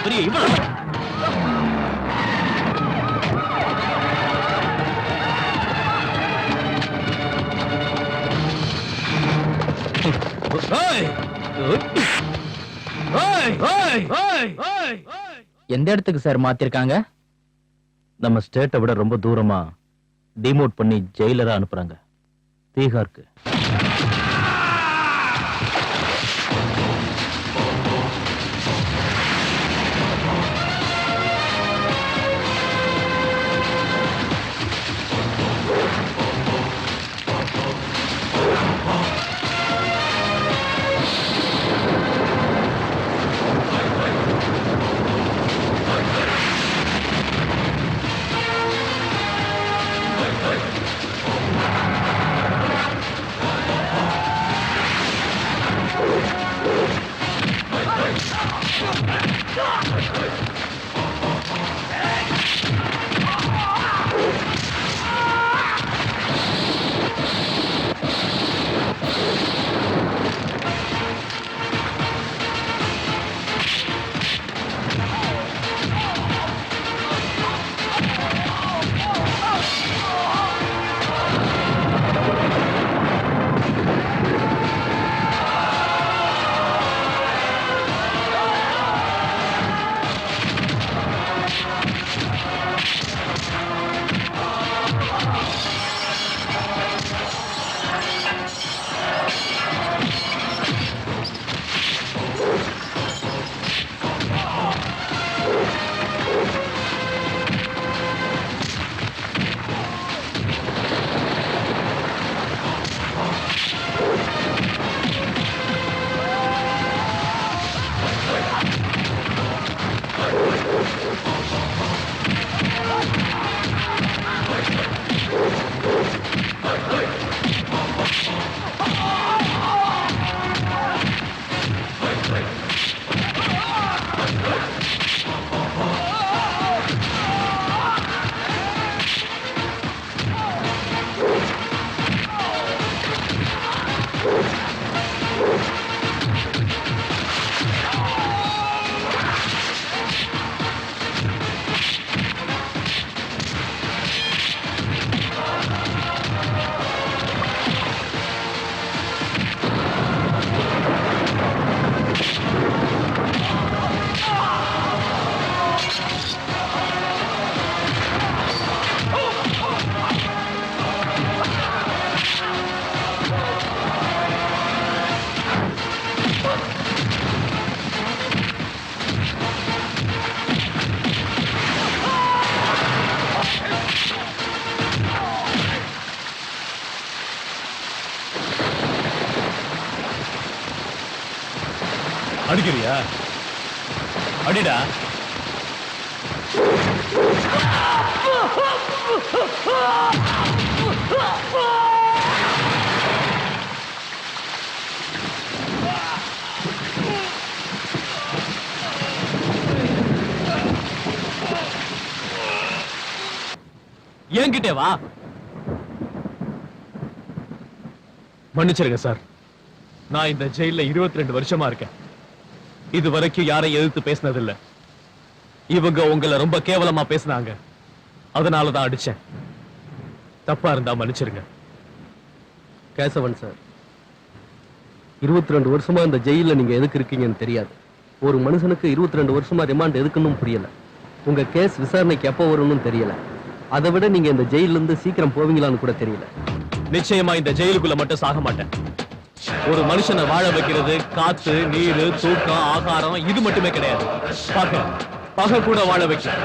பெரிய இவன் எந்த இடத்துக்கு சார் மாத்திருக்காங்க? நம்ம ஸ்டேட்டை விட ரொம்ப தூரமா டிமோட் பண்ணி ஜெயிலரா அனுப்புறாங்க, பீகாருக்கு. அடிக்கிறியா? அடிடா. என்கிட்டே வா. மன்னிச்சிருங்க சார், நான் இந்த ஜெயில 22 வருஷமா இருக்கேன். இது வரைக்கும் யாரையும் எதிர்த்து பேசினதில்ல. இவங்க உங்களை ரொம்ப கேவலமா பேசினாங்க, அதனாலதான் அடிச்சேன். தப்பா இருந்தா மன்னிச்சிருங்க. கேசவன் சார், 22 வருஷமா இந்த ஜெயில நீங்க எதுக்கு இருக்கீங்கன்னு தெரியாது. ஒரு மனுஷனுக்கு 22 வருஷமா ரிமாண்ட் எதுக்குன்னு புரியல. உங்க கேஸ் விசாரணைக்கு எப்போ வரும்னு தெரியல. அதை விட நீங்க இந்த ஜெயில இருந்து சீக்கிரம் போவீங்களான்னு கூட தெரியல. நிச்சயமா இந்த ஜெயிலுக்குள்ள மட்டும் சாக மாட்டேன். ஒரு மனுஷனை வாழ வைக்கிறது காத்து, நீர், தூக்கம், ஆகாரம் இது மட்டுமே கிடையாது. பகை கூட வாழ வைக்கிறேன்.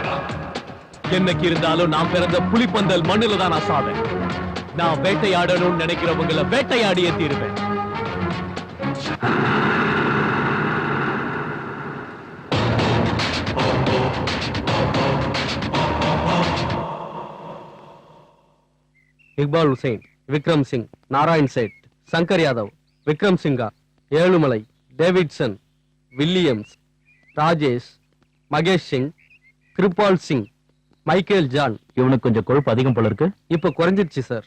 என்னைக்கு இருந்தாலும் நான் பிறந்த புலிப்பந்தல் மண்ணுல தான் நான் சாவேன். நான் வேட்டையாடணும்னு நினைக்கிறவங்களை வேட்டையாடியே தீருவேன். Iqbal Hussain, Vikram Singh, Narayan Seth, Shankar Yadav, Vikram Singha, Ezhumalai, Davidson, Williams, Rajesh, Mahesh Singh, Kirpal Singh, Michael John. இவனுக்கு கொஞ்சம் கொழுப்பு அதிகம் போல இருக்கு. இப்ப குறைஞ்சிருச்சு சார்.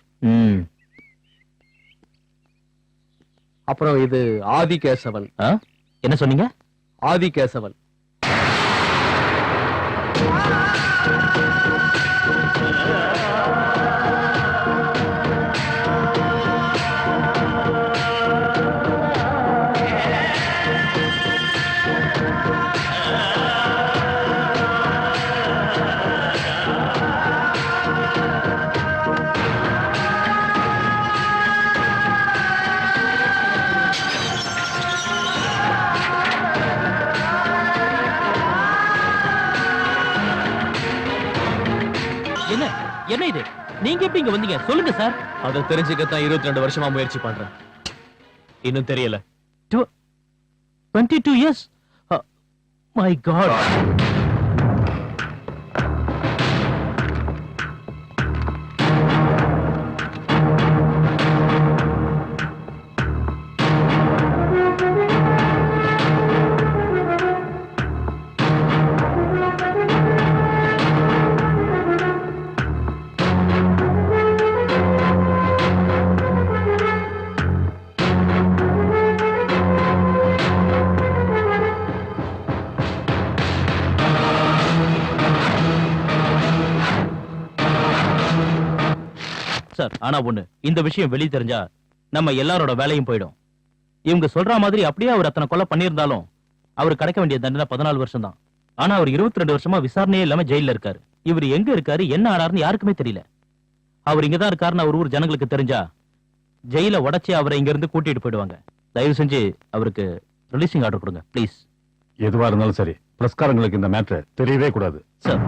அப்புறம் இது ஆதி கேசவன். என்ன சொன்னீங்க? ஆதி கேசவன். என்ன இது? நீங்க எப்படி இங்க வந்தீங்க? சொல்லுங்க சார். அதை தெரிஞ்சுக்கத்தான் 22 வருஷமா முயற்சி பண்றேன். இன்னும் தெரியல. 22 years? My God. சார், ஆனா ஒண்ணு, இந்த விஷயம் வெளிய தெரிஞ்சா நம்ம எல்லாரோட வேலையும் போயிடும். இவங்க சொல்ற மாதிரி அப்படியே அவர் அத்தனை கொலை பண்ணியிருந்தாலும் அவர் கிடைக்க வேண்டிய தண்டனை 14 வருஷம் தான். ஆனா அவர் 22 வருஷமா விசாரணையே இல்லாம ஜெயில இருக்காரு. இவர் எங்க இருக்காரு, என்ன ஆனாருன்னு யாருக்குமே தெரியல. அவர் இங்கதான் இருக்காருன்னு அவர் ஊர் ஜனங்களுக்கு தெரிஞ்சா ஜெயில உடைச்சு அவரை இங்க இருந்து கூட்டிட்டு போயிடுவாங்க. தயவு செஞ்சு அவருக்கு ரிலீசிங் ஆர்டர் கொடுங்க ப்ளீஸ். எதுவா இருந்தாலும் சரி, பிரஸ்காரங்களுக்கு இந்த மேட்டர் தெரியவே கூடாது சார்.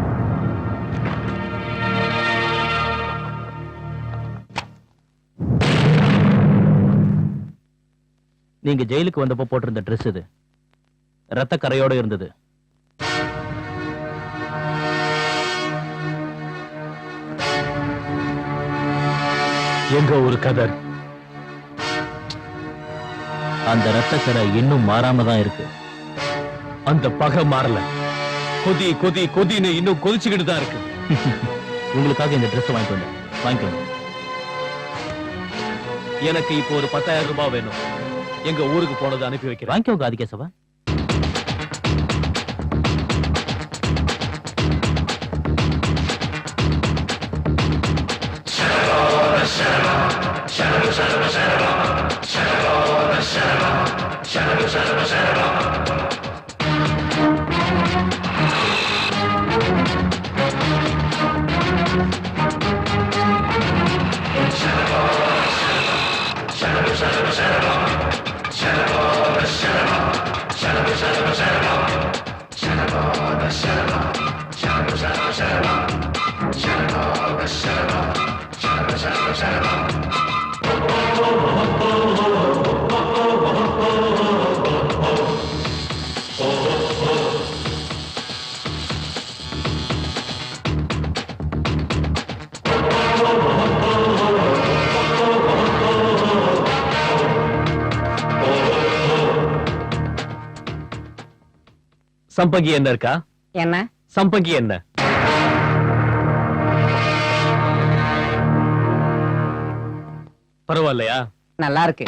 நீங்க ஜெயிலுக்கு வந்தப்போ போட்டிருந்த ட்ரெஸ் இது ரத்த கரையோட இருந்தது. எங்க ஒரு கதர். அந்த ரத்த கரை இன்னும் மாறாம தான் இருக்கு. அந்த பகை மாறல. கொதி கொதி கொதின்னு இன்னும் கொதிச்சுக்கிட்டு தான் இருக்கு. உங்களுக்காக இந்த ட்ரெஸ் வாங்கிட்டு வந்தேன், வாங்கிக்கோங்க. எனக்கு இப்போ ஒரு 10,000 ரூபாய் வேணும். எங்க ஊருக்கு போனதை அனுப்பி வைக்கிறேன். வாங்கிக்கோங்க ஆதிகேசவா. சம்பங்கி என்ன இருக்கா? என்ன சம்பங்கி என்ன? பரவாயில்லையா? நல்லா இருக்கு.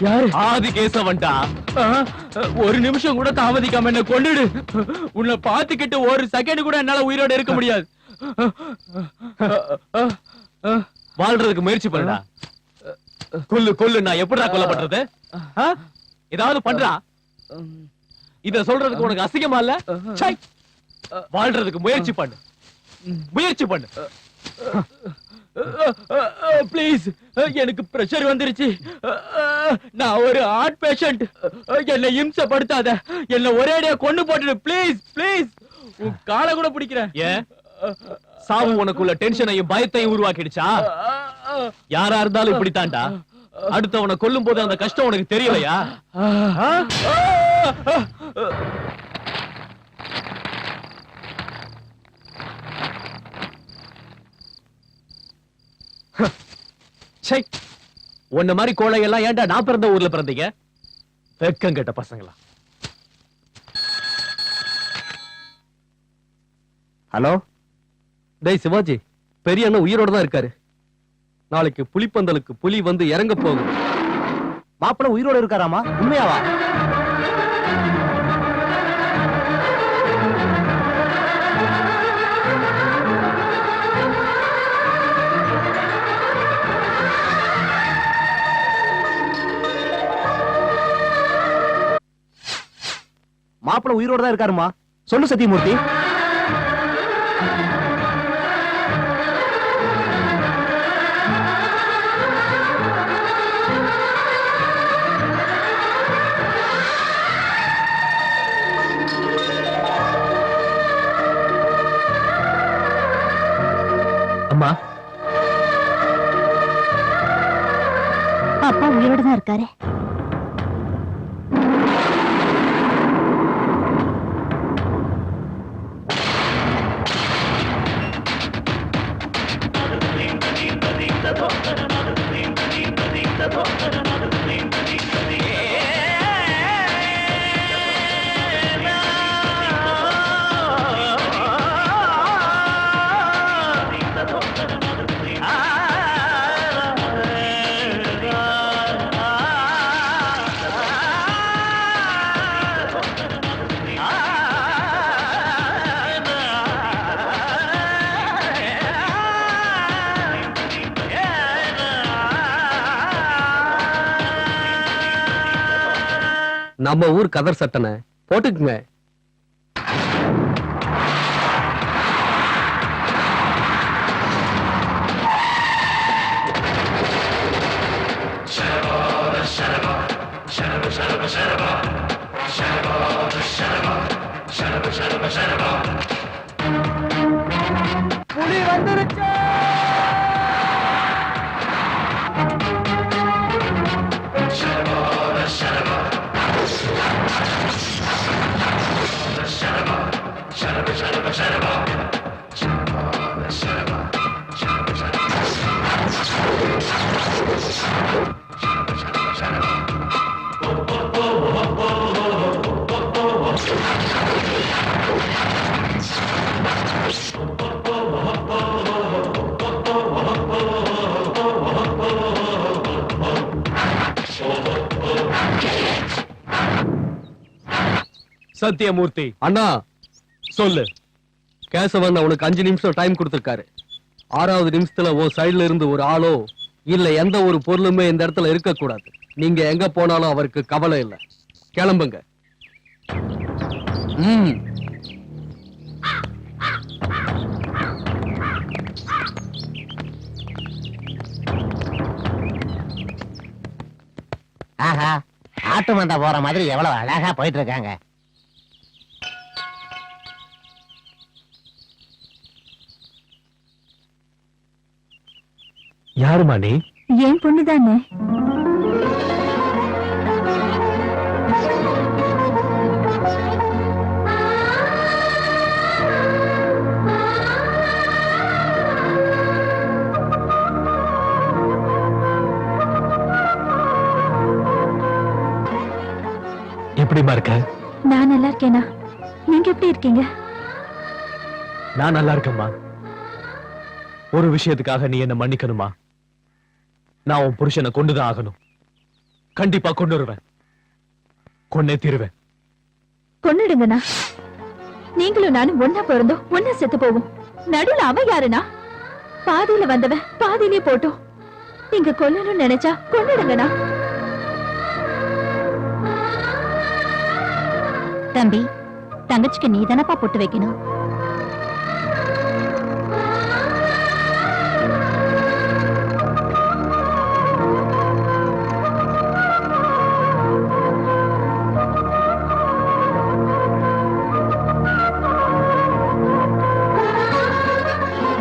யாரு? ஆதி கேசவன்டா. ஒரு நிமிஷம் கூட தாமதிக்காம என்ன கொன்னுடு. உன்னை பாத்துக்கிட்டு ஒரு செகண்ட் கூட என்னால உயிரோட இருக்க முடியாது. வாழ்றதுக்கு முயற்சி பண்ணுடா. கொல்லு கொல்லு. நான் எப்படிடா கொல்லப்படுறது? ஏதாவது பண்றா. இத சொல்றதுக்கு உனக்கு அசிங்கமா இல்ல? சை. வாழ்றதுக்கு முயற்சி பண்ணு. முயற்சி பண்ணு. ப்ளீஸ், எனக்கு பிரஷர் வந்துருச்சு. நான் ஒரு ஹார்ட் பேஷண்ட். என்னை இம்சப்படுத்தாத. என்ன ஒரேடியா கொண்டு போட்டுடு. Please please. உன் காலை கூட பிடிக்கிறேன். ஏன் சாவு உனக்குள்ள டென்ஷனையும் பயத்தையும் உருவாக்கிடுச்சா? யாரா இருந்தாலும் இப்படித்தான்டா. அடுத்தவனை கொல்லும் போது அந்த கஷ்டம் உனக்கு தெரியலையா? சை. உன்ன மாதிரி கோழையெல்லாம் ஏன்டா நான் பிறந்த ஊர்ல பிறந்தீங்க? வெக்கம் கெட்ட பசங்களா. ஹலோ, டேய் சிவாஜி, பெரிய அண்ணன் உயிரோட தான் இருக்காரு. நாளைக்கு புலிப்பந்தலுக்கு புலி வந்து இறங்க போகுது. மாப்பிள்ள உயிரோட இருக்காராமா? உண்மையாவா? மாப்பிள்ள உயிரோட தான் இருக்காருமா. சொல்லு சத்தியமூர்த்தி. உயிரோட தான் இருக்காரு. நம்ம ஊர் கதர் சட்டனை போட்டுக்குங்க. புலி வந்துருச்சு. சத்தியமூர்த்தி அண்ணா சொல்லு. கேசவன் உனக்கு 5 நிமிஷம் டைம் கொடுத்திருக்காரு. 6வது நிமிஷத்துல உன் சைடுல இருந்து ஒரு ஆளோ இல்ல எந்த ஒரு பொருளுமே இந்த இடத்துல இருக்க கூடாது. நீங்க எங்க போனாலும் அவருக்கு கவலை இல்ல. கிளம்புங்க. ஆஹா, ஆட்டு மந்தா போற மாதிரி எவ்வளவு அழகா போயிட்டு இருக்காங்க. யாருமா நீ? ஏன் பொண்ணுதானே? எப்படிமா இருக்க? நான் நல்லா இருக்கேனா? நீங்க எப்படி இருக்கீங்க? நான் நல்லா இருக்கேம்மா. ஒரு விஷயத்துக்காக நீ என்ன மன்னிக்கணுமா? நான் உன் புருஷனை கொண்டுதான் ஆகணும். கண்டிப்பா கொண்டு வருவேன். கொன்னே தீருவேன். கொன்னுடுங்கண்ணா. நீங்களும் நானும் ஒன்னா பிறந்தோம், ஒன்னா செத்து போவோம். நடுவுல அவன் யாருனா? பாதியில வந்தவன் பாதியிலே போட்டோம். நீங்க கொல்லணும்னு நினைச்சா கொன்னுடுங்கண்ணா. தம்பி, தங்கச்சிக்கு நீ தானப்பா பொட்டு வைக்கணும்.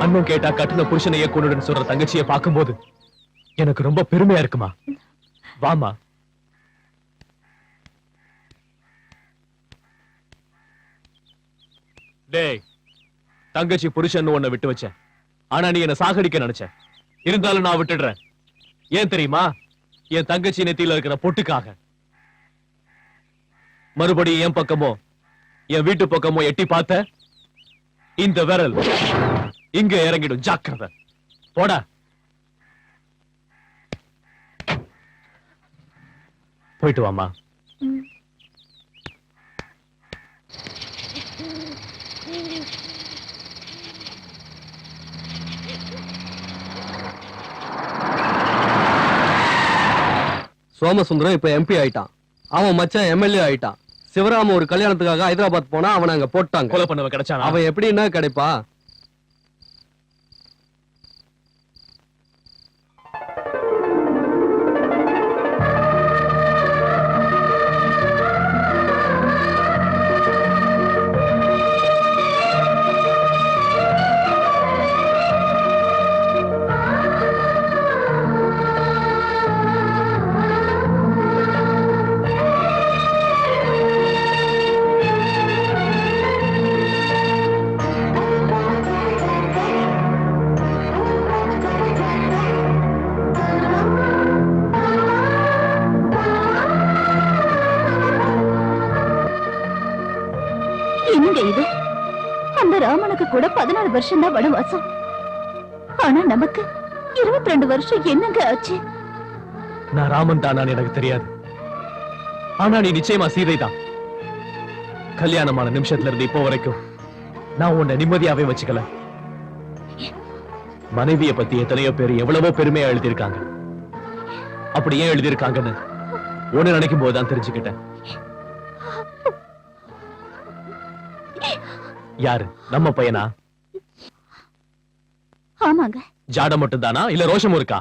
அண்ணன் கேட்டா கட்டுன புருஷனையே கொண்டுன்னு சொல்ற தங்கச்சியை பார்க்கும்போது எனக்கு ரொம்ப பெருமையா இருக்குமா. வாமா. டேய், தங்கச்சி புருஷன் உன்னை விட்டு வச்சேன். ஆனா நீ என்ன சாகடிக்க நினைச்ச. இருந்தாலும் நான் விட்டுடுறேன். ஏன் தெரியுமா? என் தங்கச்சி நெத்தியில இருக்கிற பொட்டுக்காக. மறுபடியும் என் பக்கமோ என் வீட்டு பக்கமோ எட்டி பார்த்த இந்த விரல் இங்க இறங்கிடும். ஜாக்கிரதை. போடா. போயிட்டு வாமா. சோமசுந்தரம் இப்ப எம்பி ஆயிட்டான். அவன் மச்சான் எம்எல்ஏ ஆயிட்டான். சிவராம ஒரு கல்யாணத்துக்காக ஹைதராபாத் போனா அவனை அங்க போட்டாங்க. கொலை பண்ணவ கிடைச்சானா? அவன் எப்படின்னா கிடைப்பா? என்னங்க இது? அந்த ராமனுக்கு கூட 14 வருஷம் தான் வனவாசம். ஆனா நமக்கு 22 வருஷம் என்னங்க ஆச்சு? நான் ராமன் தானான்னு எனக்கு தெரியாது. ஆனா நீ நிச்சயமா சீதை தான். கல்யாணமான நிமிஷத்துல இருந்து இப்போ வரைக்கும் நான் உன்னை நிம்மதியாவே வச்சுக்கல. மனைவியை பத்தி எத்தனையோ பேர் எவ்வளவோ பெருமையா எழுதியிருக்காங்க. அப்படி ஏன் எழுதியிருக்காங்கன்னு ஒண்ணு நினைக்கும் போதுதான் தெரிஞ்சுக்கிட்டேன். யாரு? நம்ம பையனா? ஆமாங்க. ஜாடம் மட்டும் தானா இல்ல ரோஷமும் இருக்கா?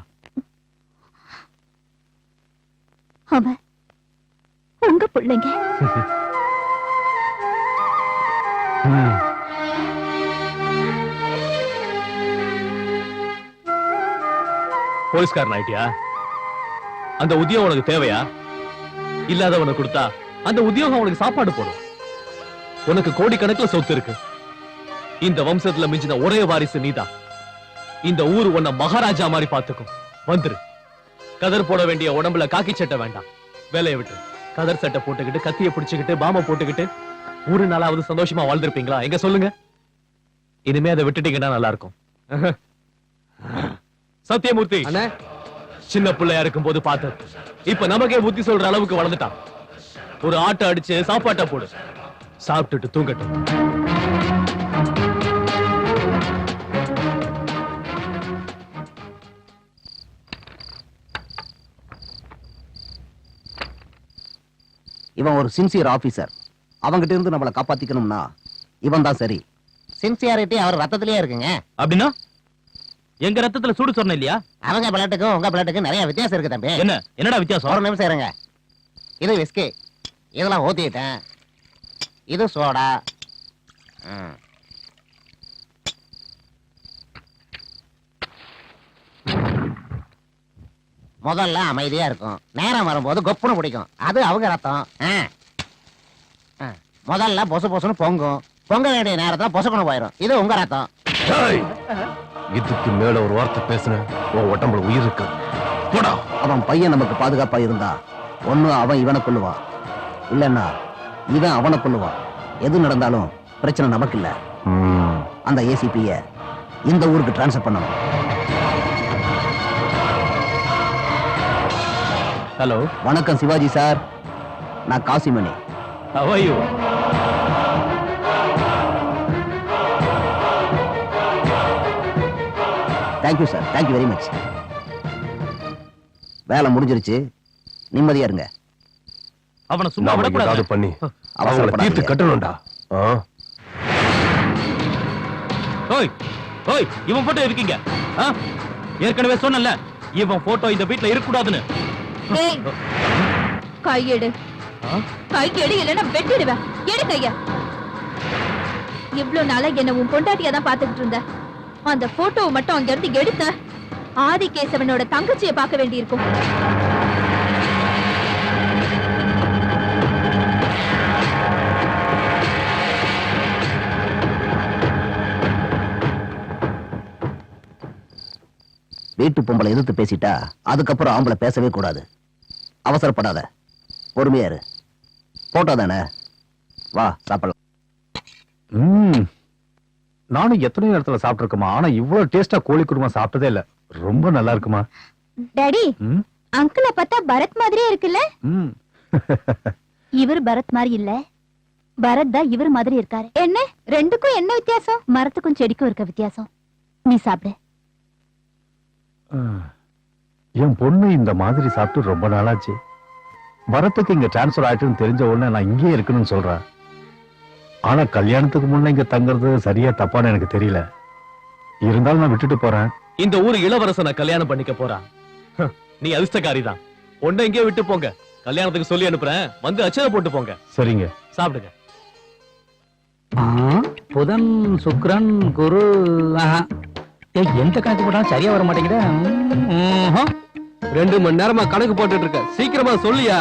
அவன் உங்க பிள்ளைங்க. போலீஸ்காரன் ஆயிட்டியா? அந்த உத்தியோகம் உனக்கு தேவையா? இல்லாதவனை கொடுத்தா அந்த உத்தியோகம் உனக்கு சாப்பாடு போடும். உனக்கு கோடிக்கணக்கில் சொத்து இருக்கு. இந்த வம்சத்துல மிஞ்சின ஒரே வாரிசு நீதான். இந்த ஊர் உன்னை மகாராஜா மாதிரி பாத்துக்கும். வந்துரு. கதர் போட வேண்டிய உடம்புல காக்கி சட்டை வேண்டாம். வேலையை விட்டு கதர் சட்டை போட்டுக்கிட்டு கத்திய பிடிச்சுக்கிட்டு பாம போட்டுக்கிட்டு ஒரு நாளாவது சந்தோஷமா வாழ்ந்திருப்பீங்களா? எங்க சொல்லுங்க. இனிமே அதை விட்டுட்டீங்கன்னா நல்லா இருக்கும். சத்தியமூர்த்தி சின்ன பிள்ளையா இருக்கும் போது பார்த்து இப்ப நமக்கே புத்தி சொல்ற அளவுக்கு வளர்ந்துட்டான். ஒரு ஆட்டை அடிச்சு சாப்பாட்டை போடு. சாப்பிட்டுட்டு தூங்கட்டும். இவன் ஒரு சின்சியர் ஆபீசர். அவங்கிட்ட இருந்து நம்மளை காப்பாத்திக்கணும்னா இவன் தான் சரி. சின்சியாரிட்டி அவர் ரத்தத்திலேயே இருக்குங்க. அப்படின்னா எங்க ரத்தத்துல சூடு சொன்ன இல்லையா? அவங்க பிளட்டுக்கும் உங்க பிளட்டுக்கும் நிறைய வித்தியாசம் இருக்கு தம்பி. என்னடா வித்தியாசம்? ஒரு நிமிஷம் இருங்க. இது விஸ்கி, இதெல்லாம் ஊத்திட்டேன். இது சோடா. முதல்ல அமைதியா இருக்கும், நேரம் வரும்போது கொப்புன்னு பிடிக்கும். அது அவங்க ரத்தம். முதல்ல பொசு பொசுன்னு பொங்கும், பொங்க வேண்டிய நேரத்துல பொசுக்கணும் போயிடும். இது உங்க ரத்தம். இதுக்கு மேல ஒரு வார்த்தை பேசுன உன் உடம்புல உயிர் இருக்கு. போடா. அவன் பையன் நமக்கு பாதுகாப்பா இருந்தா ஒண்ணு அவன் இவனை கொல்லுவான், இல்லன்னா இவன் அவனை கொல்லுவான். எது நடந்தாலும் பிரச்சனை நமக்கு இல்ல. அந்த ஏசிபிய இந்த ஊருக்கு டிரான்ஸ்ஃபர் பண்ணணும். ஹலோ, வணக்கம் சிவாஜி சார், நான் Kasimani. How are you? Thank you sir, thank you very much. வேலை முடிஞ்சிருச்சு, நிம்மதியா இருங்க. அவனை சும்மா நாம விடக்கூடாது. ஏதாவது பண்ணி அவங்கள தீர்த்து கட்டணும்டா. ஓய் ஓய், இவன் போட்டோ இருக்கீங்க. ஏற்கனவே சொன்னல, இவன் போட்டோ இந்த வீட்ல இருக்க கூடாதுன்னு. கையெடு, கையெடு, இல்லைன்னா வெட்டிடுவேன். எடு கைய. இவ்வளவு நாளா என்ன உன் பொண்டாட்டியா தான் பாத்துக்கிட்டு இருந்த. அந்த போட்டோவை மட்டும் அங்க இருந்து எடுத்த ஆதிகேசவனோட தங்கச்சியை பார்க்க வேண்டியிருக்கும். வீட்டு பொம்பளை எதிர்த்து பேசிட்டா அதுக்கப்புறம் ஆம்பளை பேசவே கூடாது. அவசரப்படாத, பொறுமையா இரு. போட்டோ தானே, வா சாப்பிடலாம். நானும் எத்தனையோ இடத்துல சாப்பிட்டுருக்கமா, ஆனா இவ்வளவு டேஸ்டா கோழி குருமா சாப்பிட்டதே இல்ல. ரொம்ப நல்லா இருக்குமா. டாடி, அங்கிளை பார்த்தா பரத் மாதிரியே இருக்குல்ல? இவர் பரத் மாதிரி இல்ல, பரத் தான் இவர் மாதிரி இருக்காரு. என்ன ரெண்டுக்கும் என்ன வித்தியாசம்? மரத்துக்கும் செடிக்கும் இருக்க வித்தியாசம். நீ சாப்பிடு. என் பொண்ணு இந்த மாதிரி சாப்பிட்டு ரொம்ப நாளாச்சு. பரத்துக்கு இங்க டிரான்ஸ்பர் ஆயிட்டுன்னு தெரிஞ்ச உடனே நான் இங்கே இருக்கணும்னு சொல்றேன். ஆனா கல்யாணத்துக்கு முன்ன இங்க தங்குறது சரியா தப்பான்னு எனக்கு தெரியல. இருந்தாலும் நான் விட்டுட்டு போறேன். இந்த ஊர் இளவரசனை கல்யாணம் பண்ணிக்க போறான். நீ அதிர்ஷ்டக்காரி தான். ஒன்ன இங்கே விட்டு போங்க. கல்யாணத்துக்கு சொல்லி அனுப்புறேன், வந்து அச்சதை போட்டு போங்க. சரிங்க, சாப்பிடுங்க. புதன் சுக்கிரன் குரு. எந்த கணக்கு போட்டாலும் சரியா வர மாட்டேங்குதா? 2 மணி நேரமா கணக்கு போட்டுட்டு இருக்க, சீக்கிரமா சொல்லியா.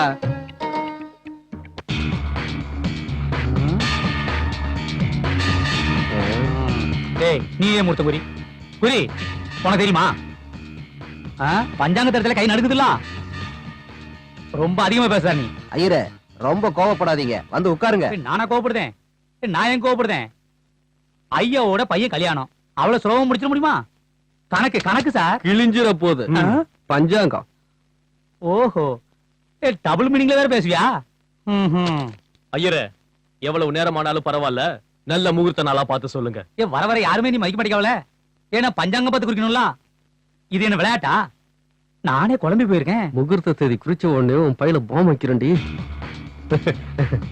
நீயே மூர்த்த குறி குறி. உனக்கு தெரியுமா பஞ்சாங்க தரத்துல கை நடுக்குதுல்ல? ரொம்ப அதிகமா பேசுற நீ. ஐயரே, ரொம்ப கோவப்படாதீங்க, வந்து உட்காருங்க. நானா கோவப்படுதேன்? நான் ஏன் கோவப்படுதேன்? ஐயாவோட பையன் கல்யாணம், அவ்வளவு சுலபம் முடிச்சிட முடியுமா? கணக்கு கணக்கு சார். கிழிஞ்சிட போகுது பஞ்சாங்கம். ஓஹோ, டபுள் மீனிங்ல வேற பேசுவியா? ஐயரே, எவ்வளவு நேரமானாலும் பரவாயில்ல, நல்ல முகூர்த்த நாளா பார்த்து சொல்லுங்க. வர வர யாருமே நீ மதிக்க மாட்டேங்கவல. ஏன்னா பஞ்சாங்கம் பார்த்து குறிக்கணும்ல. இது என்ன விளையாட்டா? நானே குழம்பி போயிருக்கேன். முகூர்த்த தேதி குறிச்ச உடனே உன் பையில பாம் வைக்கிறேன்டி.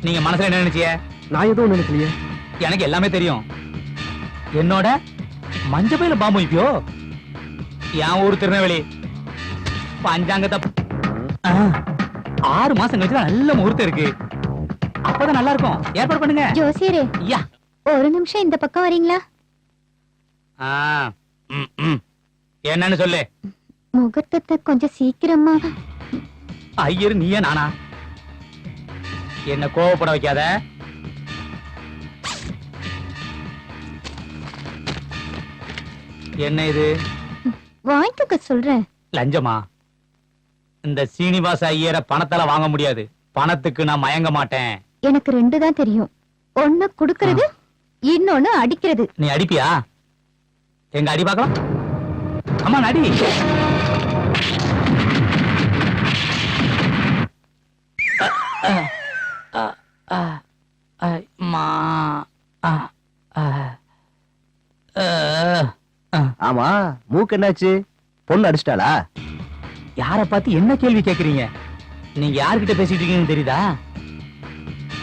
நீங்க மனசுல என்ன நினைச்சிய? நான் எதுவும் நினைக்கலையே. எனக்கு எல்லாமே தெரியும். என்னோட மஞ்ச பையில பாம்பு வைப்பியோ? என் ஊர் திருநெல்வேலி. பஞ்சாங்கத்தை 6 மாசம் கழிச்சு நல்ல முகூர்த்தம் இருக்கு. அப்பதான் நல்லா இருக்கும். ஏற்பாடு பண்ணுங்க. ஜோசியரே, யா, ஒரு நிமிஷம் இந்த பக்கம் வரீங்களா? என்னன்னு சொல்லு. முகூர்த்தத்தை கொஞ்சம் சீக்கிரமா. ஐயர் நீயா நானா? என்ன கோவப்பட வைக்காத. என்ன இது? வாங்கிக்க சொல்றேன். லஞ்சமா? இந்த சீனிவாச ஐயரை பணத்தால வாங்க முடியாது. பணத்துக்கு நான் மயங்க மாட்டேன். எனக்கு 2 தான் தெரியும். ஒண்ணு குடுக்கறது, இன்னொன்னு அடிக்கிறது. நீ அடிப்பியா? எங்க அடி பார்க்கலாம். அம்மா நடி. ஆமா, மூக்கு என்னாச்சு? பொண்ணு அடிச்சிட்டாளா? யார பார்த்து என்ன கேள்வி கேக்குறீங்க? நீங்க யார்கிட்ட பேசிட்டு இருக்கீங்கன்னு தெரியுதா?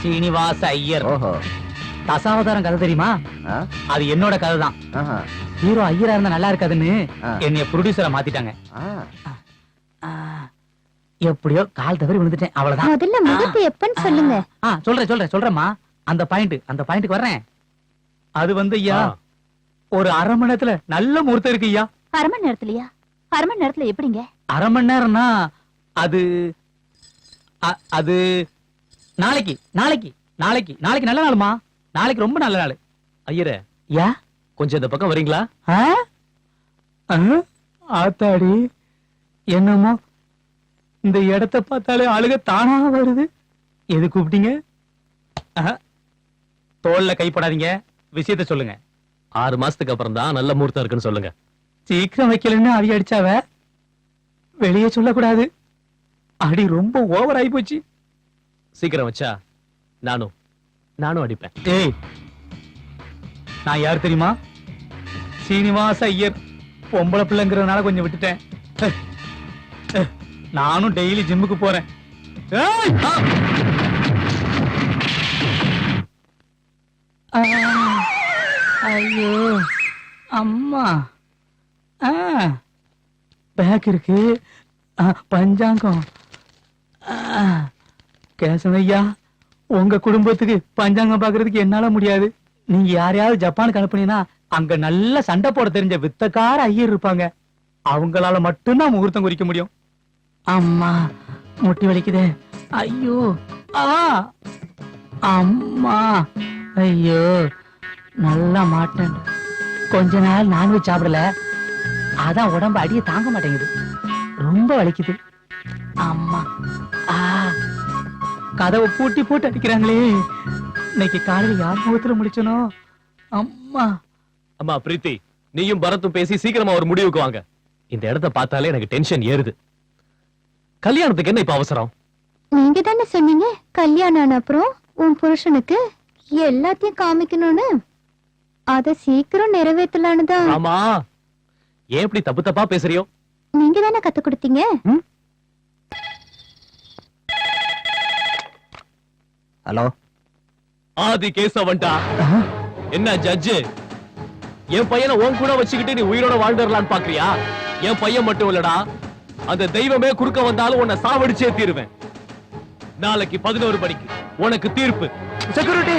சீனிவாச ஐயர். ஓஹோ, தசாவதாரம் கதை தெரியுமா? அது என்னோட கதை தான். ஹீரோ ஐயரா இருந்தா நல்லா இருக்காதுன்னு என்னைய ப்ரொடியூசரா மாத்திட்டாங்க. எப்படியோ கால் தவறி விழுந்துட்டேன், அவ்வளவுதான். முதல்ல முகூர்த்தம் எப்பன்னு சொல்லுங்க. சொல்றேம்மா. அந்த பாயிண்ட்க்கு வர்றேன். அது வந்து ஐயா, ஒரு அரை மணி நேரத்துல நல்ல முகூர்த்தம் இருக்கு ஐயா. அரை மணி நேரத்துலயா? அரை மணி நேரத்துல எப்படிங்க? அரை மணி நேரம்னா அது அது நாளைக்கு நாளைக்கு நாளைக்கு நாளைக்கு நல்ல நாளுமா. நாளைக்கு ரொம்ப நல்ல நாள். ஐயரே, யா, கொஞ்சம் இந்த பக்கம் வரீங்களா? ஆத்தாடி, என்னமோ இந்த இடத்தை பார்த்தாலே அழுக தானா வருது. எது கூப்பிட்டீங்க? தோல்ல கைப்படாதீங்க, விஷயத்த சொல்லுங்க. 6 மாசத்துக்கு அப்புறம் தான் நல்ல முகூர்த்தம் இருக்குன்னு சொல்லுங்க. சீக்கிரம் வைக்கலன்னு அடி அடிச்சாவ வெளியே சொல்லக்கூடாது. அடி ரொம்ப ஓவர் ஆகி போச்சு. சீக்கிரம் வச்சா நானும் அடிப்பேன். ஏய், நான் யார் தெரியுமா? சீனிவாச ஐயர். பொம்பளை பிள்ளைங்கிறதுனால கொஞ்சம் விட்டுட்டேன். நானும் டெய்லி ஜிம்முக்கு போறேன். ஐயோ அம்மா. பேக் இருக்கு, பஞ்சாங்கம். கேசவன் ஐயா, உங்க குடும்பத்துக்கு பஞ்சாங்கம் பாக்குறதுக்கு என்னால முடியாது. நீங்க யாரையாவது ஜப்பானுக்கு அனுப்புனீங்கன்னா அங்க நல்ல சண்டை போட தெரிஞ்ச வித்தக்கார ஐயர் இருப்பாங்க. அவங்களால மட்டும்தான் முகூர்த்தம் குறிக்க முடியும். அம்மா, முட்டி வலிக்குதே. ஐயோ, அம்மா, ஐயோ, நல்லா மாட்டேன். கொஞ்ச நாள் நான்வெஜ் சாப்பிடல, அதான் உடம்பு அடிய தாங்க மாட்டேங்குது. ரொம்ப வலிக்குது. அம்மா, கதவை பூட்டி போட்டு அடிக்கிறாங்களே. இன்னைக்கு காலையில யார் முகத்துல முடிச்சனோ? அம்மா. அம்மா பிரீத்தி, நீயும் பரத்தும் பேசி சீக்கிரமா ஒரு முடிவுக்கு வாங்க. இந்த இடத்தை பார்த்தாலே எனக்கு டென்ஷன் ஏறுது. கல்யாணத்துக்கு என்ன இப்ப அவசரம்? நீங்க தானே சொன்னீங்க கல்யாணம் ஆன அப்புறம் உன் புருஷனுக்கு எல்லாத்தையும் காமிக்கணும்னு. அத சீக்கிரம் நிறைவேற்றலான்னு தான். ஆமா, ஏன் இப்படி தப்பு தப்பா பேசுறியோ? நீங்க தானே கத்து கொடுத்தீங்க. ஹலோ, ஆதி கேசவன்டா. என்ன ஜட்ஜு, என் பையனை உன் கூட வச்சுக்கிட்டு நீ உயிரோட வாழ்ந்துடலான்னு பாக்குறியா? என் பையன் மட்டும் இல்லடா, அந்த தெய்வமே குறுக்க வந்தாலும் உன்னை சாவடிச்சே தீருவேன். நாளைக்கு 11 மணிக்கு உனக்கு தீர்ப்பு. செக்யூரிட்டி.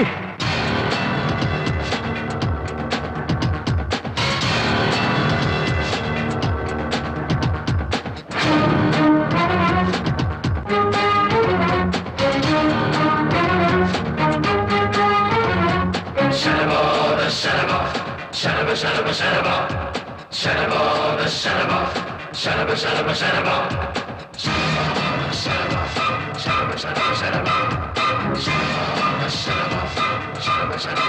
Shut up.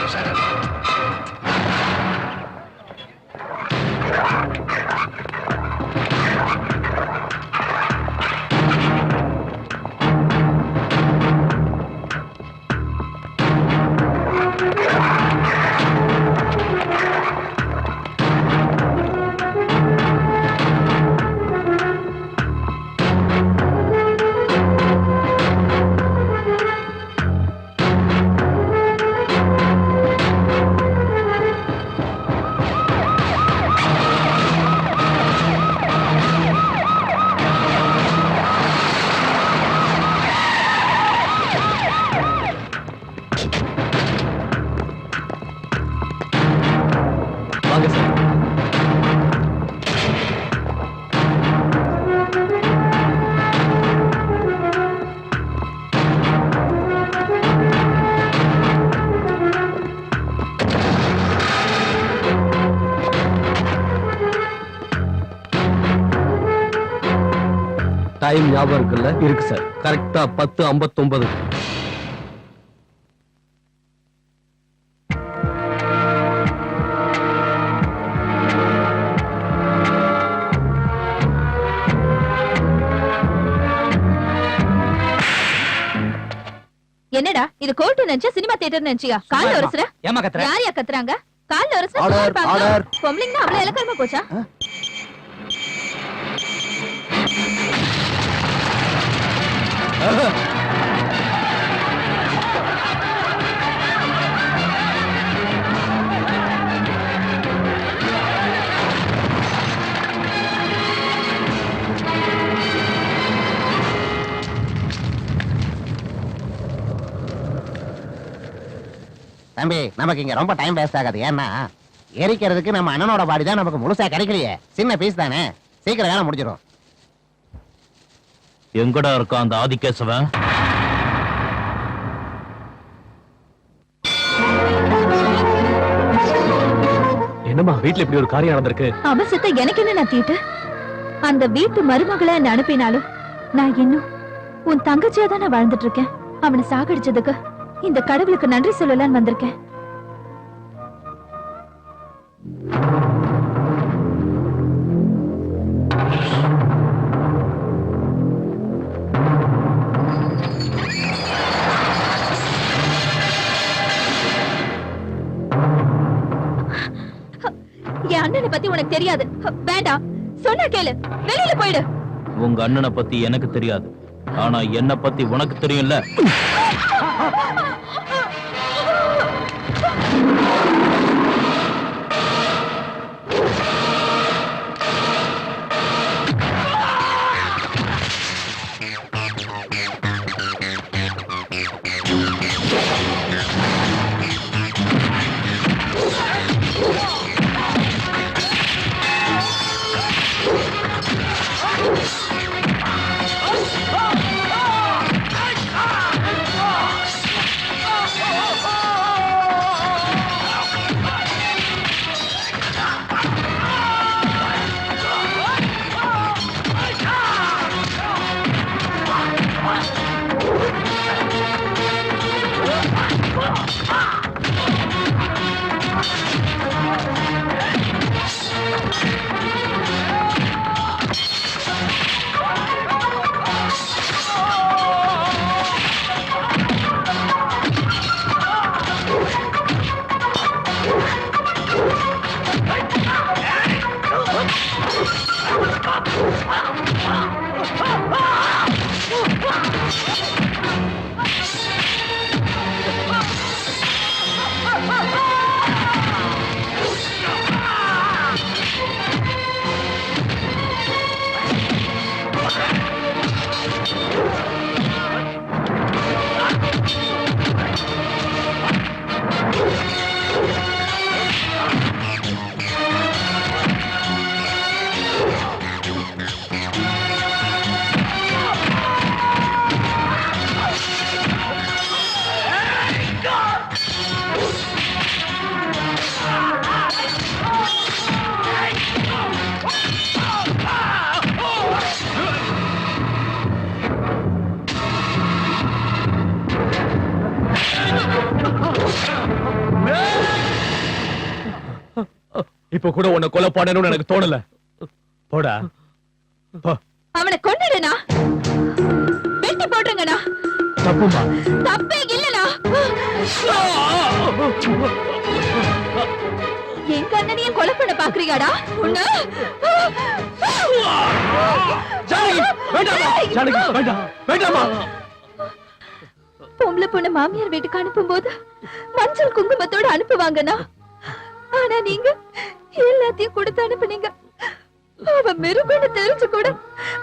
டைம் ஞாபகம் இருக்குல்ல? இருக்கு சார். கரெக்டா 10:59. என்னடா இது கோர்ட் நினைச்சா சினிமா தியேட்டர் நினைச்சியா? கால்ல ஒரசுற? ஏமா கத்துற? யாரையா கத்துறாங்க? கால்ல ஒரசுற? Order, order. பொம்பளைங்க அவ்வளவு இலக்கரமா போச்சா? தம்பி நமக்கு இங்க ரொம்ப டைம் வேஸ்ட் ஆகாது. ஏன்னா எரிக்கிறதுக்கு நம்ம அண்ணனோட பாடி தான் நமக்கு முழுசா கிடைக்கலையே. சின்ன பீஸ் தானே, சீக்கிரம் வேலை முடிஞ்சிடும். எங்கடா இருக்கான் அந்த ஆதிகேசவன்? என்னம்மா வீட்ல இப்படி ஒரு காரியம் நடந்திருக்கு? அவசத்தை எனக்கு என்ன நத்திட்டு? அந்த வீட்டு மருமகளை என்ன அனுப்பினாலும் நான் இன்னும் உன் தங்கச்சியா தான் நான் வாழ்ந்துட்டு இருக்கேன். அவனை சாகடிச்சதுக்கு இந்த கடவுளுக்கு நன்றி சொல்லலான்னு வந்திருக்கேன். என் அண்ணனை பத்தி உனக்கு தெரியாது. வேண்டாம், சொன்னா கேளு, வெளியில போயிடு. உங்க அண்ணனை பத்தி எனக்கு தெரியாது, ஆனா என்ன பத்தி உனக்கு தெரியும்ல. இப்ப கூட உன்னை கொலை பண்ணணும்னு எனக்கு தோணல. போடா போ. அவனை கொன்னுடுனா, வெட்டி போடுறங்கண்ணா. தப்புமா. தப்பே இல்லனா. எங்க அண்ணனையே கொலை பண்ண பாக்குறீங்கடா? உன்ன பொம்பளை பொண்ணு மாமியார் வீட்டுக்கு அனுப்பும் போது மஞ்சள் குங்குமத்தோட அனுப்புவாங்கண்ணா. ஆனா நீங்க எல்லாத்தையும் கொடுத்து அனுப்புனீங்க. அவ மிருகன்னு தெரிஞ்சு கூட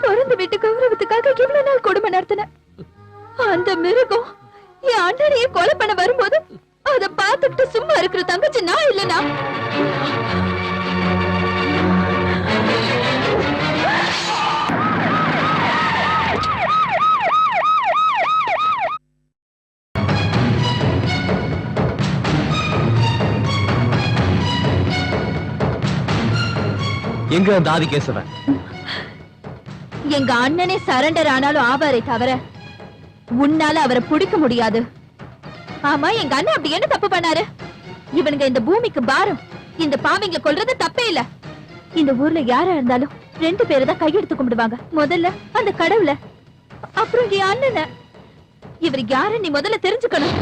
பிறந்த வீட்டு கௌரவத்துக்காக இவ்வளவு நாள் கொடுமை நடத்தின. அந்த மிருகம் என் அண்ணனையே கொலை பண்ண வரும்போது அத பார்த்துட்டு சும்மா இருக்கிற தங்கச்சி நான் இல்லனா? எங்க அந்த ஆதிகேசவன்? எங்க அண்ணனே சரண்டர் ஆனாலும் ஆவாரே தவிர உன்னால அவரை பிடிக்க முடியாது. ஆமா, எங்க அண்ணன் அப்படி என்ன தப்பு பண்ணாரு? இவனுங்க இந்த பூமிக்கு பாரம். இந்த பாவிங்களை கொல்றது தப்பே இல்ல. இந்த ஊர்ல யாரா இருந்தாலும் 2 பேரை தான் கையெடுத்து கும்பிடுவாங்க. முதல்ல அந்த கடவுளை, அப்புறம் என் அண்ணனை. இவர் யாரு நீ முதல்ல தெரிஞ்சுக்கணும்.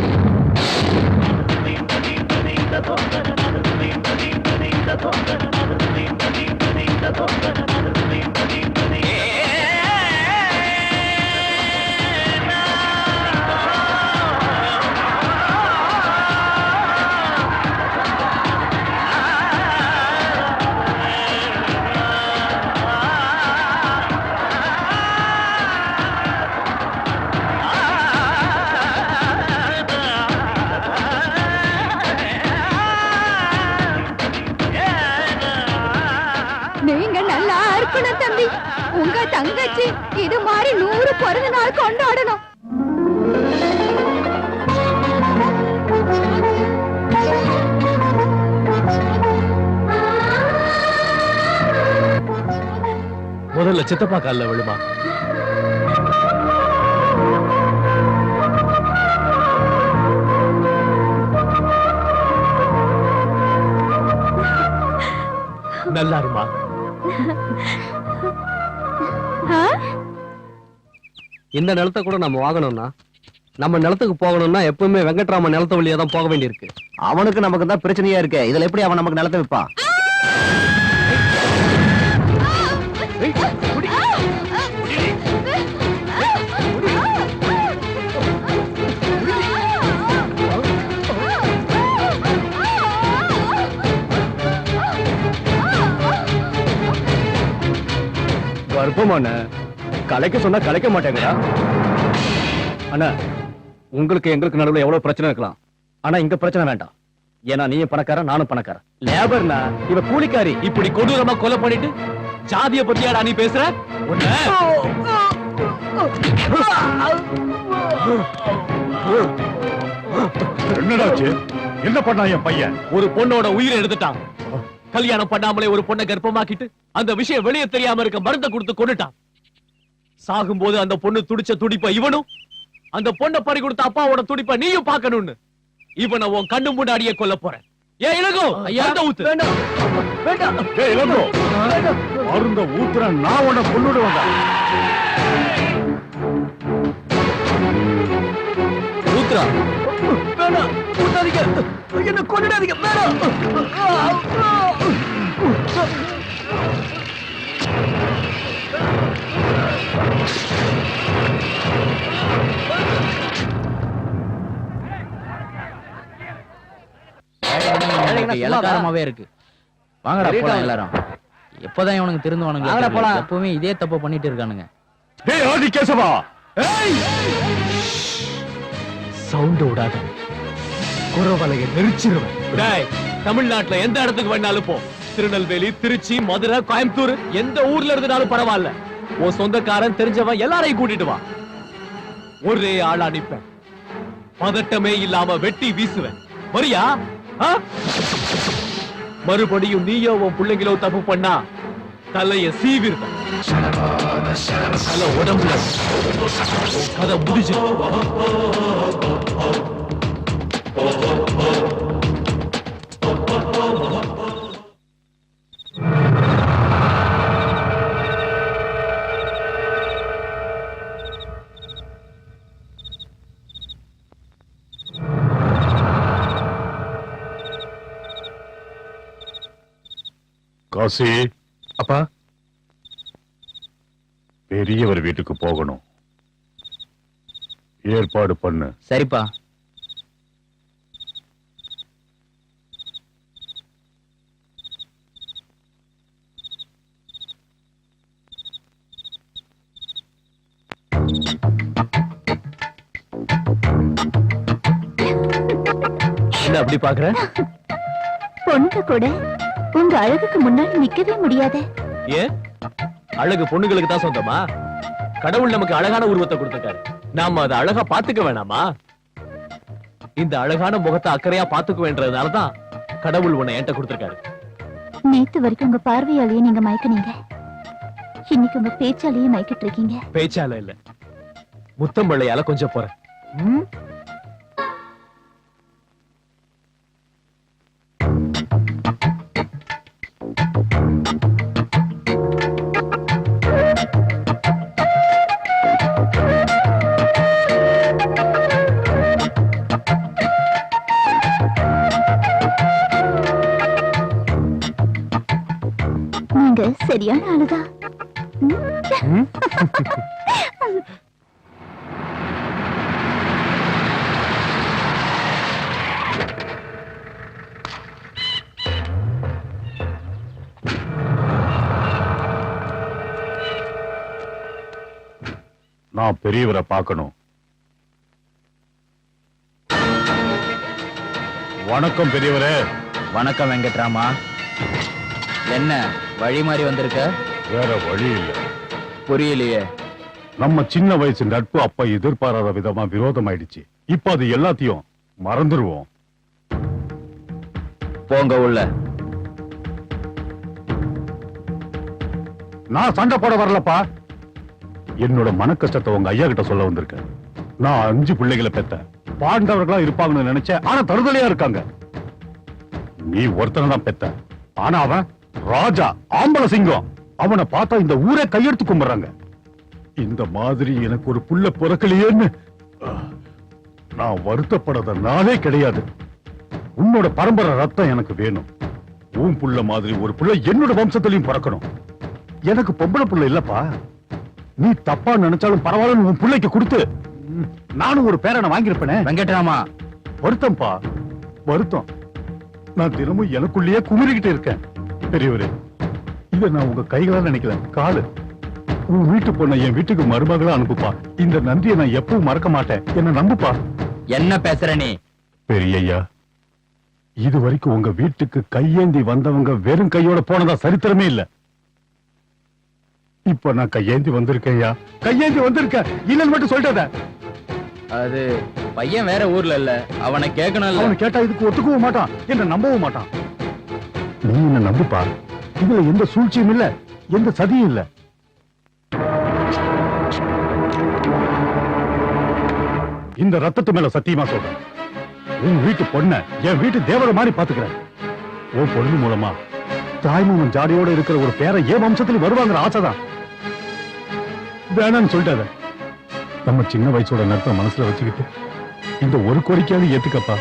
நீங்க நல்லா இருக்கணும் தம்பி. உங்க தங்கச்சி இது மாதிரி 100 பிறந்த நாள் கொண்டாடணும். முதல்ல சித்தப்பா கால்ல விழுமா. நல்லா இருமா. இந்த நிலத்தை கூட நம்ம வாங்கணும்னா, நம்ம நிலத்துக்கு போகணும்னா எப்பவுமே வெங்கட்ராமன் நிலத்த வழியா தான் போக வேண்டியிருக்கு. அவனுக்கு நமக்கு தான் பிரச்சனையா இருக்கு. இதுல எப்படி அவன் நமக்கு நிலத்தை விற்பான்? கர்ப்பமான கலைக்க சொன்னா கலைக்க மாட்டேங்கடா. அண்ணா, உங்களுக்கு எங்களுக்கு நடுவுல எவ்வளவு பிரச்சனை இருக்கலாம், ஆனா இங்க பிரச்சனை வேண்டாம். ஏன்னா நீயும் பணக்காரன், நானும் பணக்காரன். லேபர்னா இவ கூலிக்காரி. இப்படி கொடூரமா கொலை பண்ணிட்டு ஜாதிய பத்தியாடா நீ பேசுற? என்னடாச்சு? என்ன பண்ணா என் பையன்? ஒரு பொண்ணோட உயிரை எடுத்துட்டான். கல்யாணம் பண்ணாமலே ஒரு பொண்ணை கர்ப்பமாக்கிட்டு அந்த விஷயம் வெளியே தெரியாம இருக்க மருந்தை கொடுத்து கொண்டுட்டான். சாகும்போது அந்த பொண்ணு துடிச்ச துடிப்ப இவனும், அந்த பொண்ணை பறி கொடுத்த அப்பாவோட துடிப்ப நீயும் பார்க்கணும்னு இவனை உன் கண்ணு முன்னாடியே கொல்ல போறேன். ஏன் இளங்கோ, மருந்தை ஊத்து. ஏய் இளங்கோ, மருந்த ஊத்துற நான் உன்னை கொன்னுடுவேன்டா. ஊத்துறா. வேண்டாம், ஊத்தாதீங்க. என்ன கொன்னுடாதீங்க. வேண்டாம். இலக்காரமாவே இருக்கு. வாங்கடா போலாம் எல்லாரும். எப்பதான் இவனுக்கு திருந்துவானுங்க? எப்பவுமே இதே தப்பு பண்ணிட்டு இருக்கானுங்க. டேய் ஆதி கேசவா, சவுண்ட் விடாத, குறவலையை நெரிச்சிருவேன். டேய், தமிழ்நாட்டுல எந்த இடத்துக்கு வேணாலும் போ. திருநெல்வேலி, திருச்சி, மதுரை, கோயம்புத்தூர், எந்த ஊர்ல இருந்தாலும் பரவாயில்ல. உன் சொந்தக்காரன் தெரிஞ்சவன் எல்லாரையும் கூட்டிட்டு வா. ஒரே ஆளா நிப்பேன். பதட்டமே இல்லாம வெட்டி வீசுவேன். வரியா? மறுபடியும் நீயோ உன் பிள்ளைங்களோ தப்பு பண்ணா தலைய சீவிருவேன். தலை உடம்புல கதை முடிஞ்சு. காசி, அப்பா, பெரியவர் வீட்டுக்கு போகணும். ஏற்பாடு பண்ணு. சரிப்பா. என்ன அப்படி பாக்குற? பொண்ணு கூட உங்க அழகுக்கு முன்னாடி நிக்கவே முடியாது. ஏன் அழகு பொண்ணுங்களுக்கு தான் சொந்தமா? கடவுள் நமக்கு அழகான உருவத்தை கொடுத்திருக்காரு. நாம அதை அழகா பாத்துக்க வேணாமா? இந்த அழகான முகத்தை அக்கறையா பாத்துக்க வேண்டதுனாலதான் கடவுள் உன்னை என்கிட்ட கொடுத்திருக்காரு. நேத்து வரைக்கும் உங்க பார்வையாலேயே நீங்க மயக்குனீங்க. இன்னைக்கு உங்க பேச்சாலேயே மயக்கிட்டு இருக்கீங்க. பேச்சால இல்ல, முத்தம்பள்ளையால கொஞ்சம் போறேன். ம்? நீங்க சரியான ஆளுதான். ம்? நான் பெரியவரை பார்க்கணும். வணக்கம் பெரியவரே. வணக்கம் வெங்கட்ராமா. என்ன வழி மாறி வந்திருக்க? வேற வழி இல்ல. புரியலையே. நம்ம சின்ன வயசு நட்பு அப்ப எதிர்பாராத விதமா விரோதமாயிடுச்சு. இப்ப அது எல்லாத்தையும் மறந்துருவோம். போங்க உள்ள. நான் சண்டை போட வரலப்பா. என்னோட மன கஷ்டத்தை உங்க ஐயா கிட்ட சொல்ல வந்திருக்கேன். நான் 5 பிள்ளைகளை பெத்தேன். பாண்டவர்களா இருப்பாங்கன்னு நினைச்சேன். ஆனா தருதலையா இருக்காங்க. நீ ஒருத்தனை தான் பெத்த. ஆனா அவன் ராஜா, ஆம்பள சிங்கம். அவனை பார்த்தா இந்த ஊரே கையெடுத்து கும்பிடுறாங்க. இந்த மாதிரி எனக்கு ஒரு புள்ள பிறக்கலையேன்னு நான் வருத்தப்படாத நாளே கிடையாது. உன்னோட பரம்பரை ரத்தம் எனக்கு வேணும். உன் புள்ள மாதிரி ஒரு புள்ள என்னோட வம்சத்திலையும் பிறக்கணும். எனக்கு பொம்பளை புள்ள இல்லப்பா. நீ தப்பா நினைச்சாலும் பரவாயில்ல, உன் பிள்ளைக்கு கொடுத்து நானும் ஒரு பேரனை வாங்கியிருப்பேனே. வெங்கட்ராமா, வருத்தம்பா, வருத்தம். நான் தினமும் எனக்குள்ளேயே குமுறிக்கிட்டு இருக்கேன். பெரியவரே, இத நான் உங்க கைகளால நினைக்கல, காலு. உன் வீட்டு பொண்ணை என் வீட்டுக்கு மருமகளா அனுப்புப்பா. இந்த நன்றியை நான் எப்பவும் மறக்க மாட்டேன். என்ன நம்புப்பா. என்ன பேசுற நீ? பெரியய்யா, இது வரைக்கும் உங்க வீட்டுக்கு கையேந்தி வந்தவங்க வெறும் கையோட போனதா சரித்திரமே இல்ல. இப்ப நான் கையேந்தி வந்திருக்கேன்யா. கையேந்தி வந்திருக்கேன். இல்லன்னு மட்டும் சொல்லிட்டாத. அது பையன் வேற ஊர்ல இல்ல, அவனை கேட்கணும். அவனை கேட்டா இதுக்கு ஒத்துக்கவும் மாட்டான், என்ன நம்பவும் மாட்டான். நீ என்ன நம்புப்பா. இதுல எந்த சூழ்ச்சியும் இல்ல, எந்த சதியும் இல்ல. இந்த ரத்தத்து மேல சத்தியமா சொல்றேன். உன் வீட்டு பொண்ண என் வீட்டு தேவரை மாதிரி பாத்துக்கிறேன். உன் பொண்ணு மூலமா தாய்மாமன் ஜாடியோட இருக்கிற ஒரு பேரை என் வம்சத்துல வருவாங்கிற ஆசைதான். வேணான்னு சொல்லிட்டாத. நம்ம சின்ன வயசோட நட்பை மனசுல வச்சுக்கிட்டு இந்த ஒரு கோரிக்கையாவது ஏத்துக்கப்பா.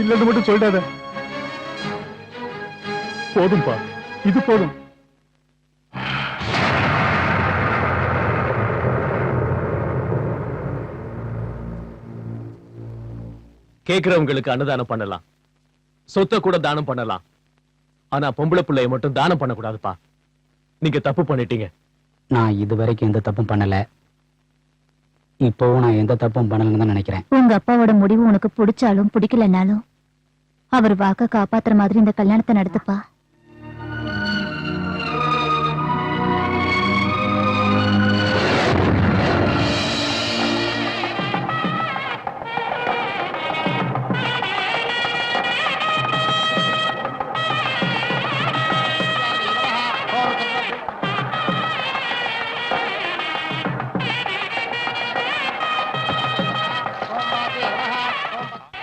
இல்லன்னு மட்டும் சொல்லிட்டாத. போதும்பா, இது போதும். கேக்குறவங்களுக்கு அன்னதானம் பண்ணலாம், சொத்தை கூட தானம் பண்ணலாம். ஆனா பொம்பளை பிள்ளைய மட்டும் தானம் பண்ணக்கூடாதுப்பா. நீங்க தப்பு பண்ணிட்டீங்க. நான் இதுவரைக்கும் எந்த தப்பும் பண்ணல. இப்போவும் நான் எந்த தப்பும் பண்ணலன்னு தான் நினைக்கிறேன். உங்க அப்பாவோட முடிவு உனக்கு பிடிச்சாலும் பிடிக்கலனாலும் அவர் வாக்க காப்பாத்துற மாதிரி இந்த கல்யாணத்தை நடத்துப்பா.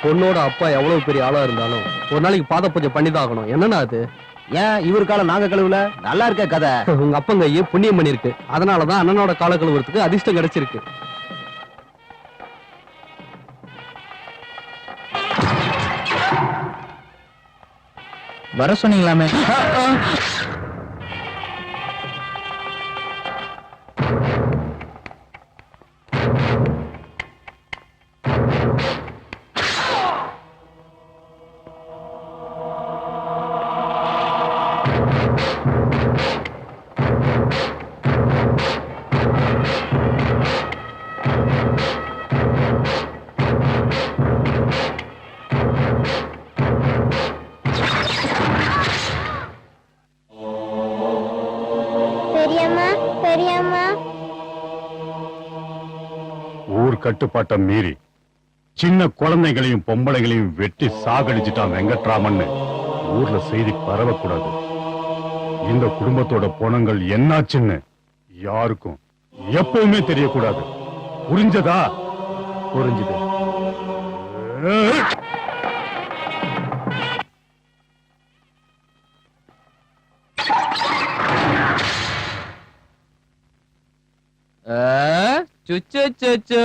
பொண்ணோட அப்பா எவ்வளவு பெரிய ஆளா இருந்தாலும் ஒரு நாளைக்கு பாத பூஜை பண்ணிதான் ஆகணும். என்னன்னா அது? ஏன் இவர் காலம் நாங்க கழுவுல? நல்லா இருக்க கதை. உங்க அப்பங்க ஐயே புண்ணியம் பண்ணிருக்கு. அதனாலதான் அண்ணனோட கால கழுவுறதுக்கு அதிர்ஷ்டம் கிடைச்சிருக்கு. வர சொன்னீங்களாமே. பெரியம்மா, பெரியம்மா. ஊர் கட்டுப்பாட்டை மீறி சின்ன குழந்தைகளையும் பொம்பளைகளையும் வெட்டி சாகடிச்சிட்டான் வெங்கட்ராமன்னு ஊர்ல செய்தி பரவக்கூடாது. இந்த குடும்பத்தோட பொணங்கள் என்னாச்சுன்னு யாருக்கும் எப்பவுமே தெரியக்கூடாது. புரிஞ்சதா? புரிஞ்சுது. ஏய்! சுச்சு சுச்சு.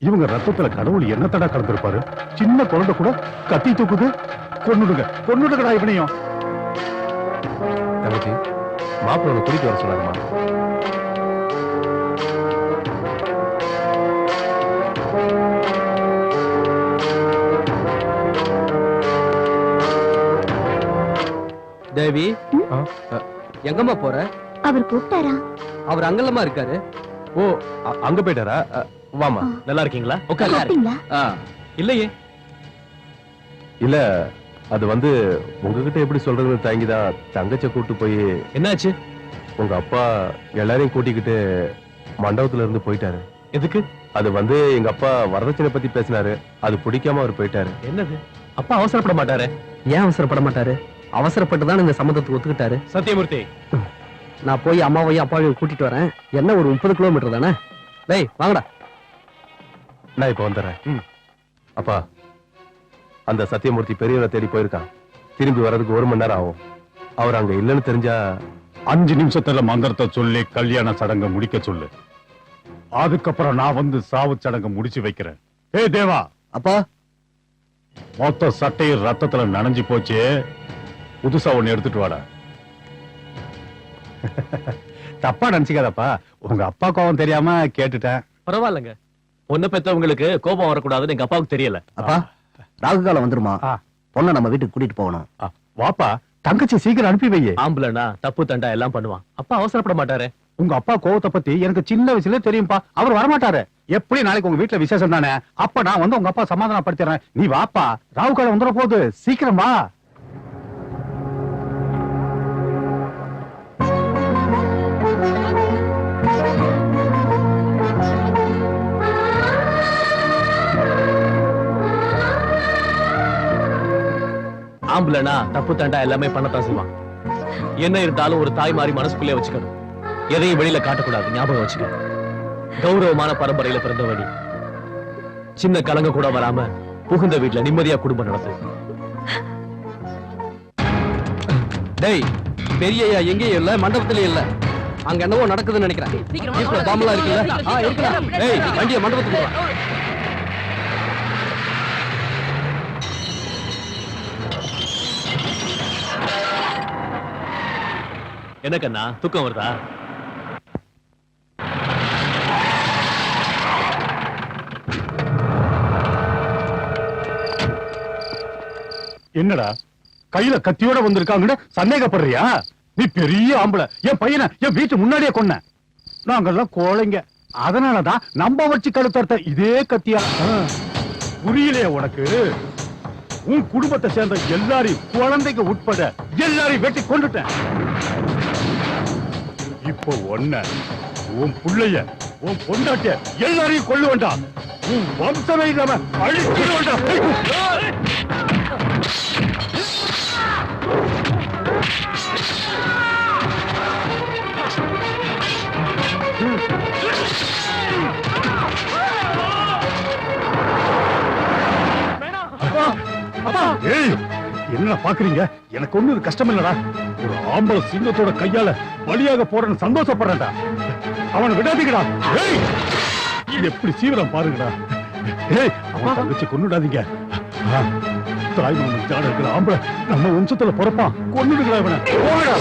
இவங்க ரத்தத்துல கடவுள் என்ன தடா கலந்திருப்பாரு? சின்ன குழந்தை கூட கத்தி தூக்குது. கொன்னுடுங்கடா இவனையும். தங்கச்சி, மாப்பிள்ளை குடிக்க வர சொன்னாருமா. தேவி, எங்கம்மா போற? அவர் கூப்பிட்டாரா? அவர் அங்கல்லமா இருக்காரு. ஓ, அங்க போயிட்டாரா? வாமா. நல்லா இருக்கீங்களா? சாப்பிட்டீங்களா? இல்லையே. இல்ல, அது வந்து உங்ககிட்ட எப்படி சொல்றதுன்னு தாங்கிதான் தங்கச்ச கூட்டு போய். என்னாச்சு? உங்க அப்பா எல்லாரையும் கூட்டிக்கிட்டு மண்டபத்துல இருந்து போயிட்டாரு. எதுக்கு? அது வந்து எங்க அப்பா வரதட்சணை பத்தி பேசினாரு. அது பிடிக்காம அவர் போயிட்டாரு. என்னது? அப்பா அவசரப்பட மாட்டாரு. ஏன் அவசரப்பட மாட்டாரு? அவசரப்பட்டு தான் இந்த சம்மந்தத்துக்கு ஒத்துக்கிட்டாரு. சத்தியமூர்த்தி, நான் போய் அம்மாவையும் அப்பாவையும் கூட்டிட்டு வரேன். என்ன ஒரு 30 கிலோமீட்டர் தானே? டேய் வாங்கடா. நான் இப்ப வந்துடுறேன். அப்பா, அந்த சத்தியமூர்த்தி பெரியவரை தேடி போயிருக்கான். திரும்பி வர்றதுக்கு 1 மணி நேரம் ஆகும். அவர் அங்க இல்லைன்னு தெரிஞ்சா 5 நிமிஷத்துல மந்திரத்தை சொல்லி கல்யாண சடங்கை முடிக்க சொல்லு. அதுக்கப்புறம் நான் வந்து சாவு சடங்கை முடிச்சு வைக்கிறேன். ஏய் தேவா. அப்பா, மொத்த சட்டையும் ரத்தத்துல நனைஞ்சு போச்சு. புதுசா ஒண்ணு எடுத்துட்டு வாடா. தப்பா நினைச்சுக்காதப்பா, உங்க அப்பா கோவம் தெரியாம கேட்டுட்டேன். பரவாயில்லைங்க. பொண்ணு பெத்தவங்களுக்கு கோபம் வரக்கூடாதுன்னு எங்க அப்பாவுக்கு தெரியல. அப்பா, ராகு காலம் வந்துருமா? ஆ. பொண்ணை நம்ம வீட்டுக்கு கூட்டிட்டு போகணும். வாப்பா, தங்கச்சி சீக்கிரம் அனுப்பி வையே. ஆம்பளனா தப்பு தண்டா எல்லாம் பண்ணுவான். அப்பா அவசரப்பட மாட்டாரு. உங்க அப்பா கோவத்தை பத்தி எனக்கு சின்ன வயசுல தெரியும்பா. அவர் வரமாட்டாரு. எப்படி நாளைக்கு உங்க வீட்டுல விசேஷம் தானே? அப்ப நான் வந்து உங்க அப்பா சமாதானப்படுத்திடுறேன். நீ வாப்பா, ராவு காலம் வந்துட போகுது. சீக்கிரம் வா. ஆம்பளனா தப்பு தண்டா எல்லாமே பண்ணத்தான் செய்வான். என்ன இருந்தாலும் ஒரு தாய் மாதிரி மனசுக்குள்ளே வச்சுக்கணும். எதையும் வெளியில காட்டக்கூடாது. ஞாபகம் வச்சுக்க. கௌரவமான பரம்பரையில பிறந்தவடி. சின்ன கலங்க கூட வராம புகுந்த வீட்டுல நிம்மதியா குடும்பம் நடத்து. டேய், பெரியய்யா எங்கேயும் இல்ல, மண்டபத்திலயும் இல்ல. அங்க என்னவோ நடக்குதுன்னு நினைக்கிறேன். வீட்டுல பாம்பெல்லாம் இருக்குல்ல? இருக்கலாம். டேய், வண்டியை மண்டபத்துக்கு வா. என்ன கண்ணா, தூக்கம் வருதா? என்னடா கையில கத்தியோட வந்திருக்காங்கன்னு சந்தேகப்படுறியா? நீ பெரிய ஆம்பளை. என் பையனை என் வீட்டு முன்னாடியே கொன்ன. நாங்கெல்லாம் கோழைங்க. அதனாலதான் நம்ம வச்சு கழுத்தறுத்த இதே கத்தியா. புரியலையா உனக்கு? உன் குடும்பத்தை சேர்ந்த எல்லாரையும், குழந்தைங்க உட்பட எல்லாரையும் வெட்டி கொண்டுட்டேன். இப்போ ஒன்ன, உன் புள்ளைய, உன் பொண்டாட்டிய எல்லாரையும் கொல்லு வேண்டாம். உன் வம்சமே இல்லாம அழிச்சு வேண்டாம். ஏய், என்ன பாக்குறீங்க? எனக்கு ஒண்ணு கஷ்டம் இல்லடா. ஒரு ஆம்பளை சிங்கத்தோட கையால பலியாக போறேன்னு சந்தோஷப்படுறேன்டா. அவனை விடாதீங்கடா. ஏய், இது எப்படி சீவிரம் பாருங்கடா. ஏய், அவன் தங்கச்சி கொன்னுடாதீங்க. தாய் மாமன் ஜாட இருக்கிற ஆம்பளை நம்ம வம்சத்துல பிறப்பான். கொன்னுடுங்களா இவனை. போங்கடா.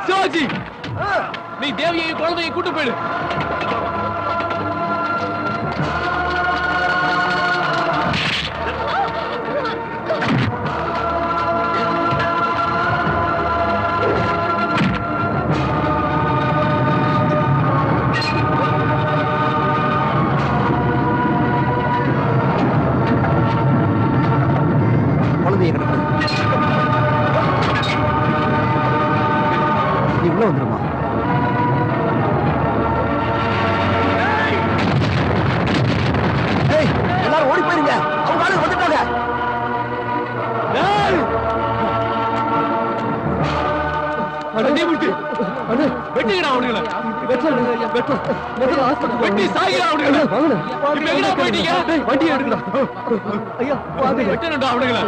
சிவாஜி நீ தேவியை குழந்தையை கூட்டு போயிடு. குழந்தைய கிடக்கு. நீ உள்ள வந்துருமா? ஏய், எல்லாரும் ஓடி போயிருங்க. அவங்க ஆளுங்க வந்துட்டாங்க. வெட்டிடா அவனுங்களை. வெட்டி சாகிறா அவனுங்களை. இப்ப எங்கடா போயிட்டீங்க? வண்டி எடுக்கடா. ஐயா வெட்டணும்டா அவனுங்களை.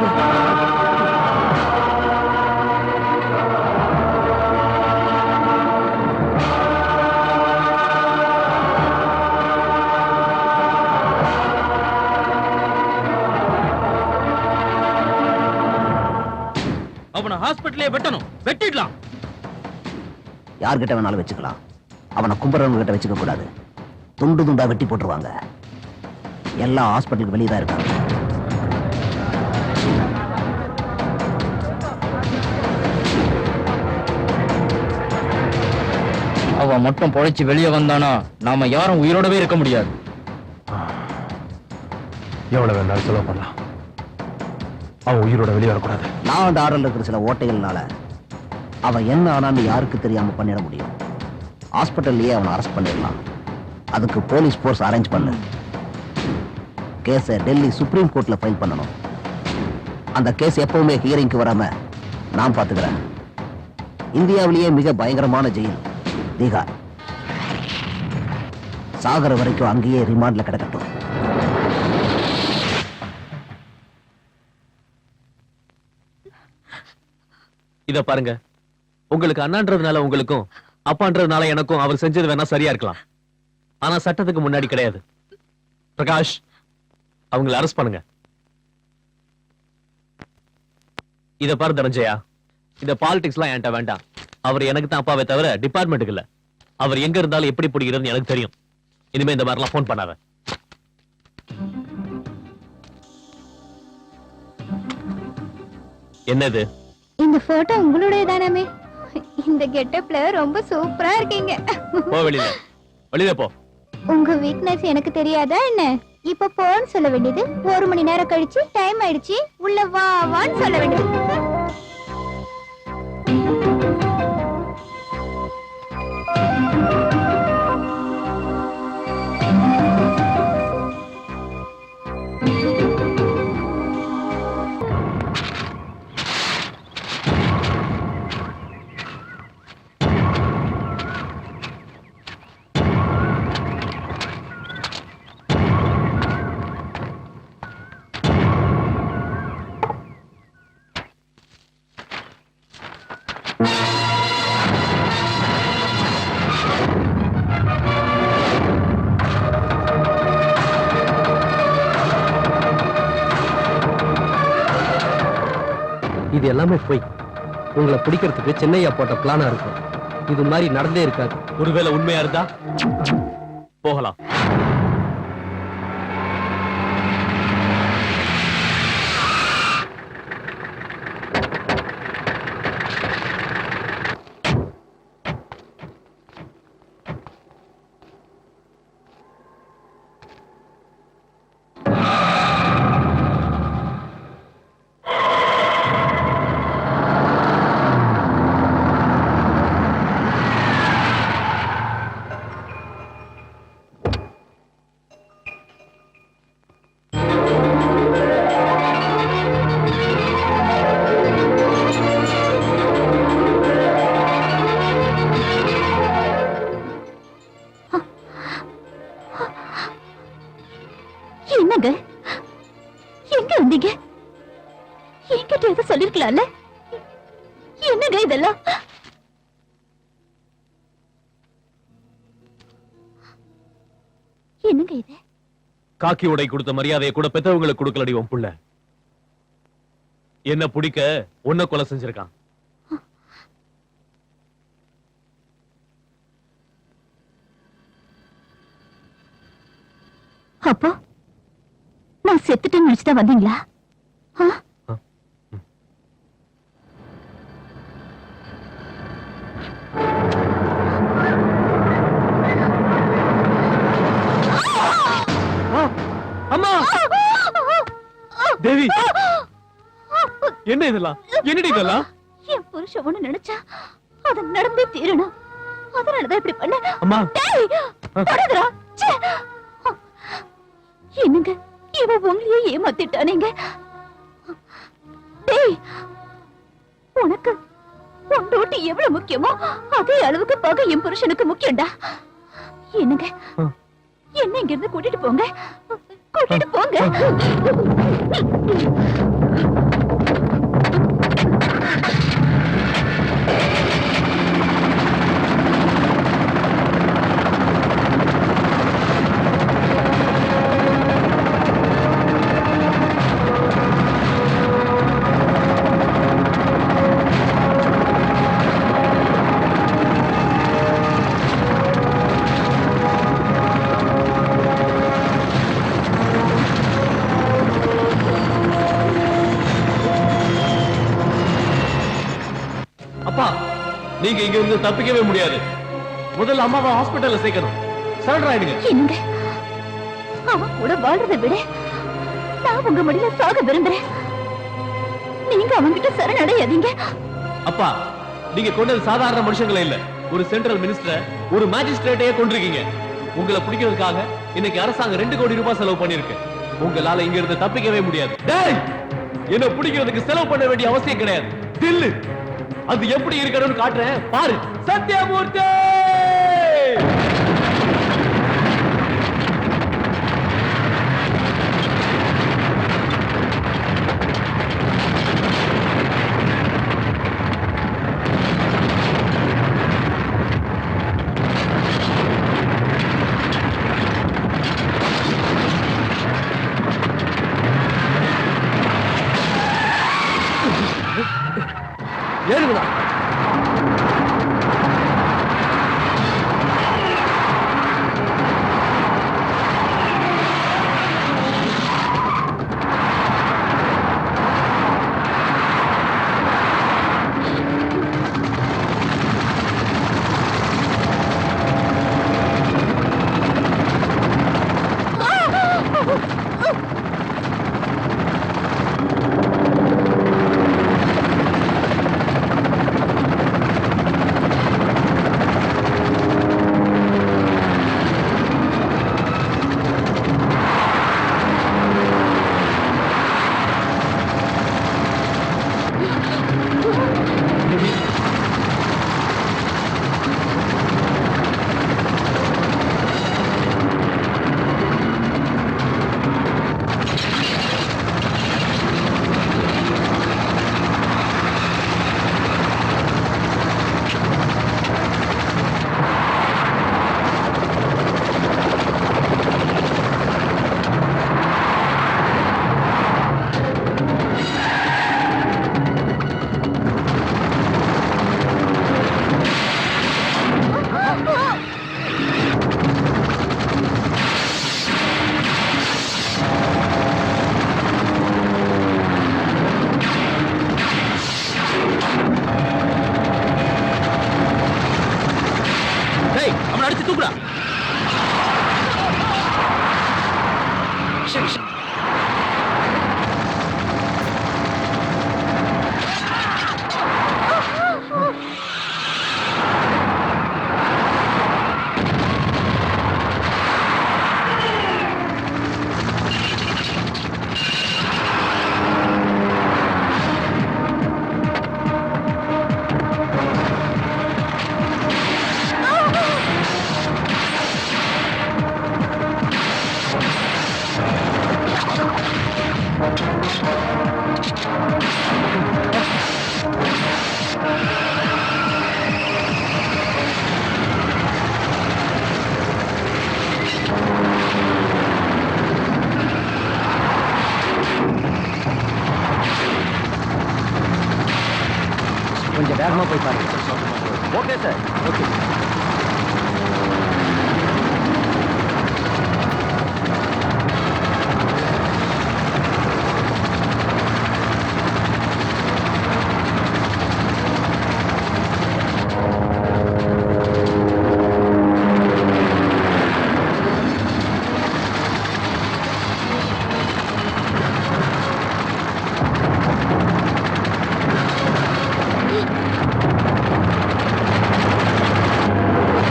அவனை ஹாஸ்பிட்டலே வெட்டணும், வெட்டிடலாம். யார்கிட்ட வேணாலும் வச்சுக்கலாம். அவனை கும்புறவங்க கிட்ட வச்சுக்க கூடாது. துண்டு துண்டா வெட்டி போட்டுருவாங்க. எல்லா ஹாஸ்பிட்டலுக்கு வெளியே தான் இருக்காங்க. அவன் மட்டும் பொழைச்சு வெளியே வந்தானா நாம யாரும் உயிரோடவே இருக்க முடியாது. எவ்வளவு வேணாலும் செலவு பண்ணலாம், அவன் உயிரோட வெளியே வரக்கூடாது. நான் அந்த ஆர்டர்ல இருக்கிற சில ஓட்டைகள்னால அவன் என்ன ஆனான்னு யாருக்கு தெரியாம பண்ணிட முடியும். ஹாஸ்பிட்டல்லயே அவனை அரெஸ்ட் பண்ணிடலாம். அதுக்கு போலீஸ் ஃபோர்ஸ் அரேஞ்ச் பண்ணு. கேஸை டெல்லி சுப்ரீம் கோர்ட்ல ஃபைல் பண்ணணும். அந்த கேஸ் எப்பவுமே ஹியரிங்க்கு வராம நான் பாத்துக்கிறேன். இந்தியாவிலேயே மிக பயங்கரமான ஜெயில் தீகார். சாகர வரைக்கும் அங்கேயே ரிமாண்ட்ல கிடக்கட்டும். இத பாருங்க, உங்களுக்கு அண்ணான்றதுனால உங்களுக்கும் அப்பான்றதுனால எனக்கும் அவர் செஞ்சது வேணா சரியா இருக்கலாம். ஆனா சட்டத்துக்கு முன்னாடி கிடையாது. பிரகாஷ், அவங்களை அரெஸ்ட் பண்ணுங்க. இத பாரு தனஞ்சயா, இந்த பாலிடிக்ஸ் எல்லாம் என்கிட்ட வேண்டாம். அவர் எனக்கு தான் அப்பாவே தவிர டிபார்ட்மெண்ட்டுக்கு இல்ல. அவர் எங்க இருந்தாலும் எப்படி பிடிக்கிறதுன்னு எனக்கு தெரியும். இனிமே இந்த மாதிரிலாம் போன் பண்ணாத. என்னது? இந்த போட்டோ உங்களுடைய தானே? இந்த கெட்டப்ல ரொம்ப சூப்பரா இருக்கீங்க. போ வெளியில, வெளியில போ. உங்க வீக்னஸ் எனக்கு தெரியாதா என்ன? இப்ப போன்னு சொல்ல வேண்டியது 1 மணி நேரம் கழிச்சு டைம் ஆயிடுச்சு உள்ள வா வான்னு சொல்ல வேண்டியது. இது எல்லாமே போய் உங்களை பிடிக்கிறதுக்கு சென்னையா போட்ட பிளானா இருக்கும். இது மாதிரி நடந்தே இருக்காது. ஒருவேளை உண்மையா இருந்தா போகலாம். என்னங்க இது? காக்கி உடை கொடுத்த மரியாதையை கூட பெத்தவங்களுக்கு கொடுக்கலடி உன் புள்ள. என்ன பிடிக்க உன்னை கொலை செஞ்சிருக்கான். அப்போ நான் செத்துட்டேன்னு நினைச்சுதான் வந்தீங்களா? அம்மா தேவி, என்ன இதெல்லாம்? என்னடி இதெல்லாம்? என் புருஷன் ஒண்ணு நினைச்சா அது நடந்தே தீரணும். அதனாலதான் இப்படி பண்ண. அம்மா டேய், தொடாதடா. ச்சே. என்னங்க இவ உங்களையே ஏமாத்திட்டானேங்க. டேய், உனக்கு உன் டூட்டி எவ்வளவு முக்கியமோ அதே அளவுக்கு பகை என் புருஷனுக்கு முக்கியம்டா. என்னங்க என்ன இங்க இருந்து கூட்டிட்டு போங்க, கூட்டிட்டு போங்க. அப்பா, நீங்க இங்க இருந்து தப்பிக்கவே முடியாது. முதல்ல அம்மாவை ஹாஸ்பிடல்ல சேர்க்கணும். சரண்டர் ஆயிடுங்க. என்னங்க அவன் கூட வாழ்றதை விட நான் உங்க மடியில சாக விரும்புறேன். நீங்க அவன்கிட்ட சரணடையாதீங்க. அப்பா, நீங்க கொண்டது சாதாரண மனுஷங்களே இல்ல, ஒரு சென்ட்ரல் மினிஸ்டர், ஒரு மேஜிஸ்ட்ரேட்டையே கொண்டிருக்கீங்க. உங்களை பிடிக்கிறதுக்காக இன்னைக்கு அரசாங்கம் 2 கோடி ரூபாய் செலவு பண்ணிருக்கு. உங்களால இங்க இருந்து தப்பிக்கவே முடியாது. டேய், என்ன பிடிக்கிறதுக்கு செலவு பண்ண வேண்டிய அவசியம் கிடையாது. தில்லு, அது எப்படி இருக்கணும்னு காட்டுறேன் பாரு. சத்யமூர்த்தி! ஏறுங்களா?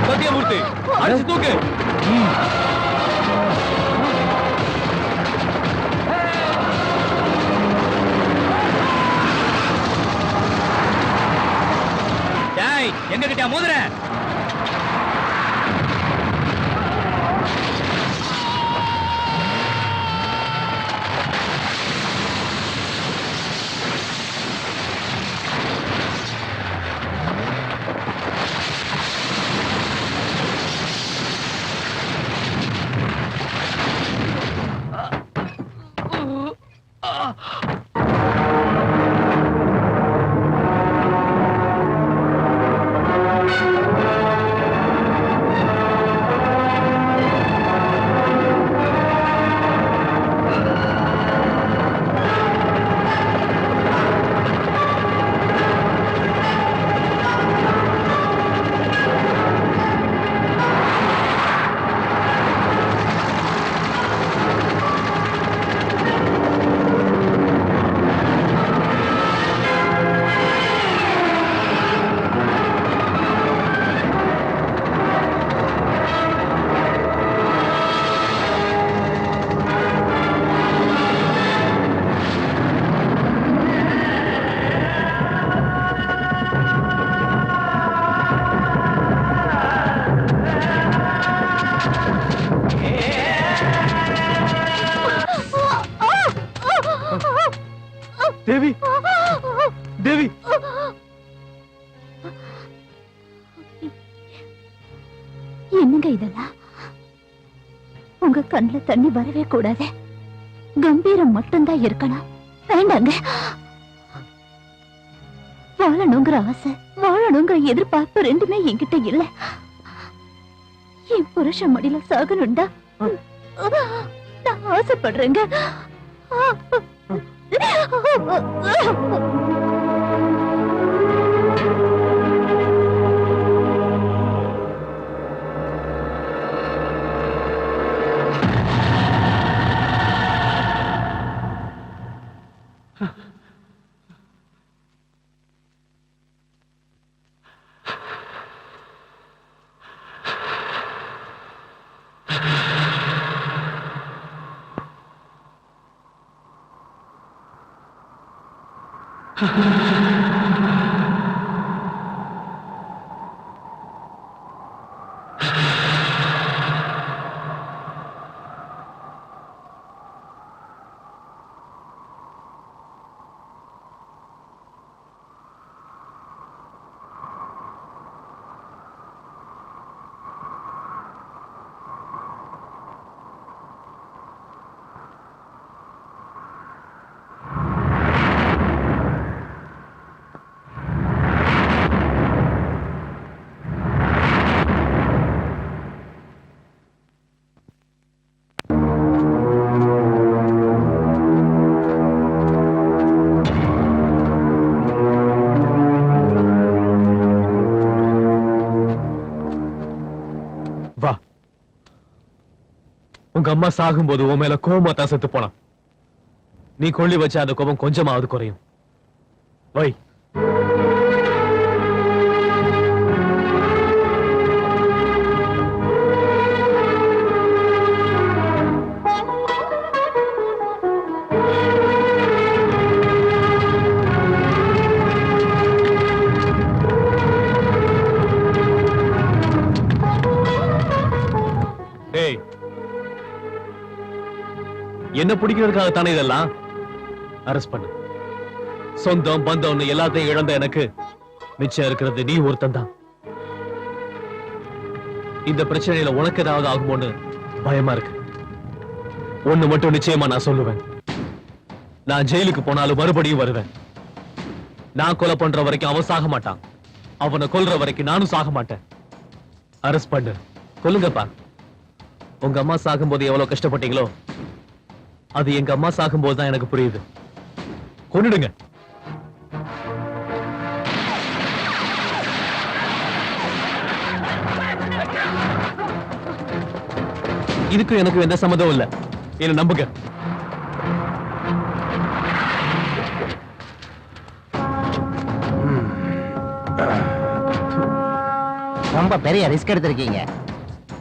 சத்யமூர்த்தி அடிச்சு தூக்கு. டேய் எங்க கிட்ட மோதுற? தேவி தேவி என்னங்க இதெல்லாம்? உங்க கண்ணுல தண்ணி வரவே கூடாது. கம்பீரம் மட்டும்தான் இருக்கணும். வேண்டாங்க. வாழணுங்கிற ஆசை, வாழணுங்கிற எதிர்பார்ப்பு ரெண்டுமே என்கிட்ட இல்ல. என் புருஷன் மடியில சாகணும்டா நான் ஆசைப்படுறேங்க. வா. உங்க அம்மா சாகும்போது உன் மேல கோபமா தான் செத்து போனான். நீ கொள்ளி வச்ச அந்த கோபம் கொஞ்சமாவது குறையும். வை. என்ன பிடிக்கிறதுக்காக தானே இதெல்லாம்? அரெஸ்ட் பண்ணு. சொந்தம் பந்தம் எல்லாத்தையும் இழந்த எனக்கு மிச்சம் இருக்கிறது நீ ஒருத்தன் தான். இந்த பிரச்சனையில உனக்கு ஏதாவது ஆகுமோன்னு பயமா இருக்கு. ஒண்ணு மட்டும் நிச்சயமா நான் சொல்லுவேன். நான் ஜெயிலுக்கு போனாலும் மறுபடியும் வருவேன். நான் கொலை பண்ற வரைக்கும் அவன் சாக மாட்டான். அவனை கொல்ற வரைக்கும் நானும் சாக மாட்டேன். அரெஸ்ட் பண்ணு, கொல்லுங்கப்பா. உங்க அம்மா சாகும்போது எவ்வளவு கஷ்டப்பட்டீங்களோ அது எங்க அம்மா சாகும்போது தான் எனக்கு புரியுது. கொன்னுடுங்க. இதுக்கும் எனக்கு எந்த சம்மதம் இல்ல, என்ன நம்புங்க. ரொம்ப பெரிய ரிஸ்க் எடுத்திருக்கீங்க.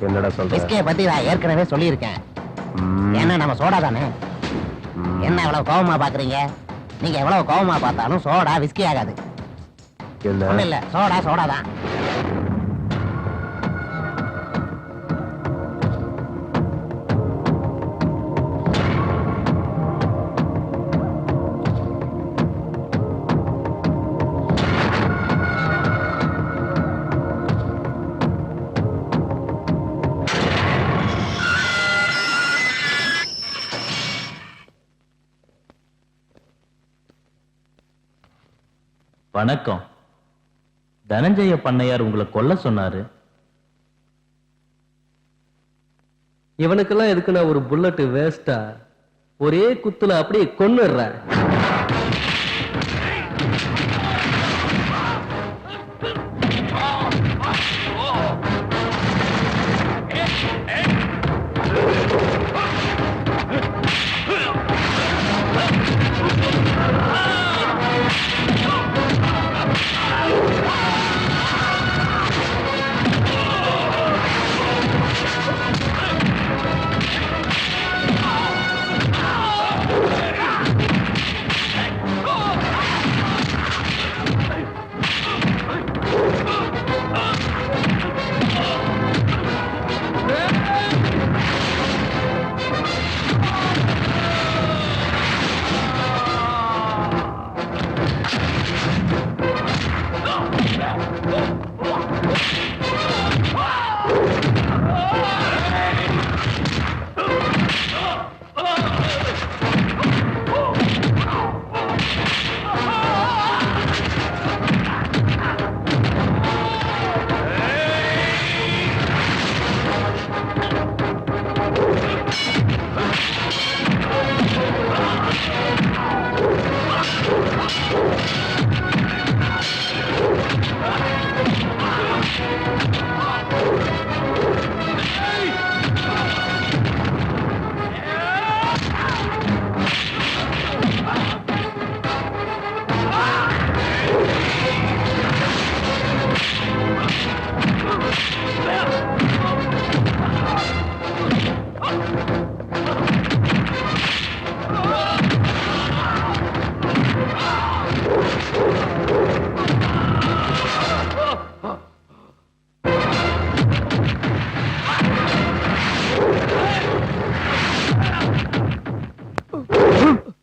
என்னடா சொல்ற? ரிஸ்கை பத்தி நான் ஏற்கனவே சொல்லியிருக்கேன். ஏன்னா நம்ம சோடா தானே. என்ன இவ்வளவு கோவமா பாக்குறீங்க? நீங்க எவ்வளவு கோவமா பார்த்தாலும் சோடா விஸ்கி ஆகாது. ஒண்ணும் இல்ல, சோடா சோடா தான். வணக்கம். தனஞ்சய பண்ணையார் உங்களை கொல்ல சொன்னாரு. இவனுக்கெல்லாம் எதுக்கு நான் ஒரு புல்லட் வேஸ்டா? ஒரே குத்துல அப்படியே கொன்னுடுறேன்.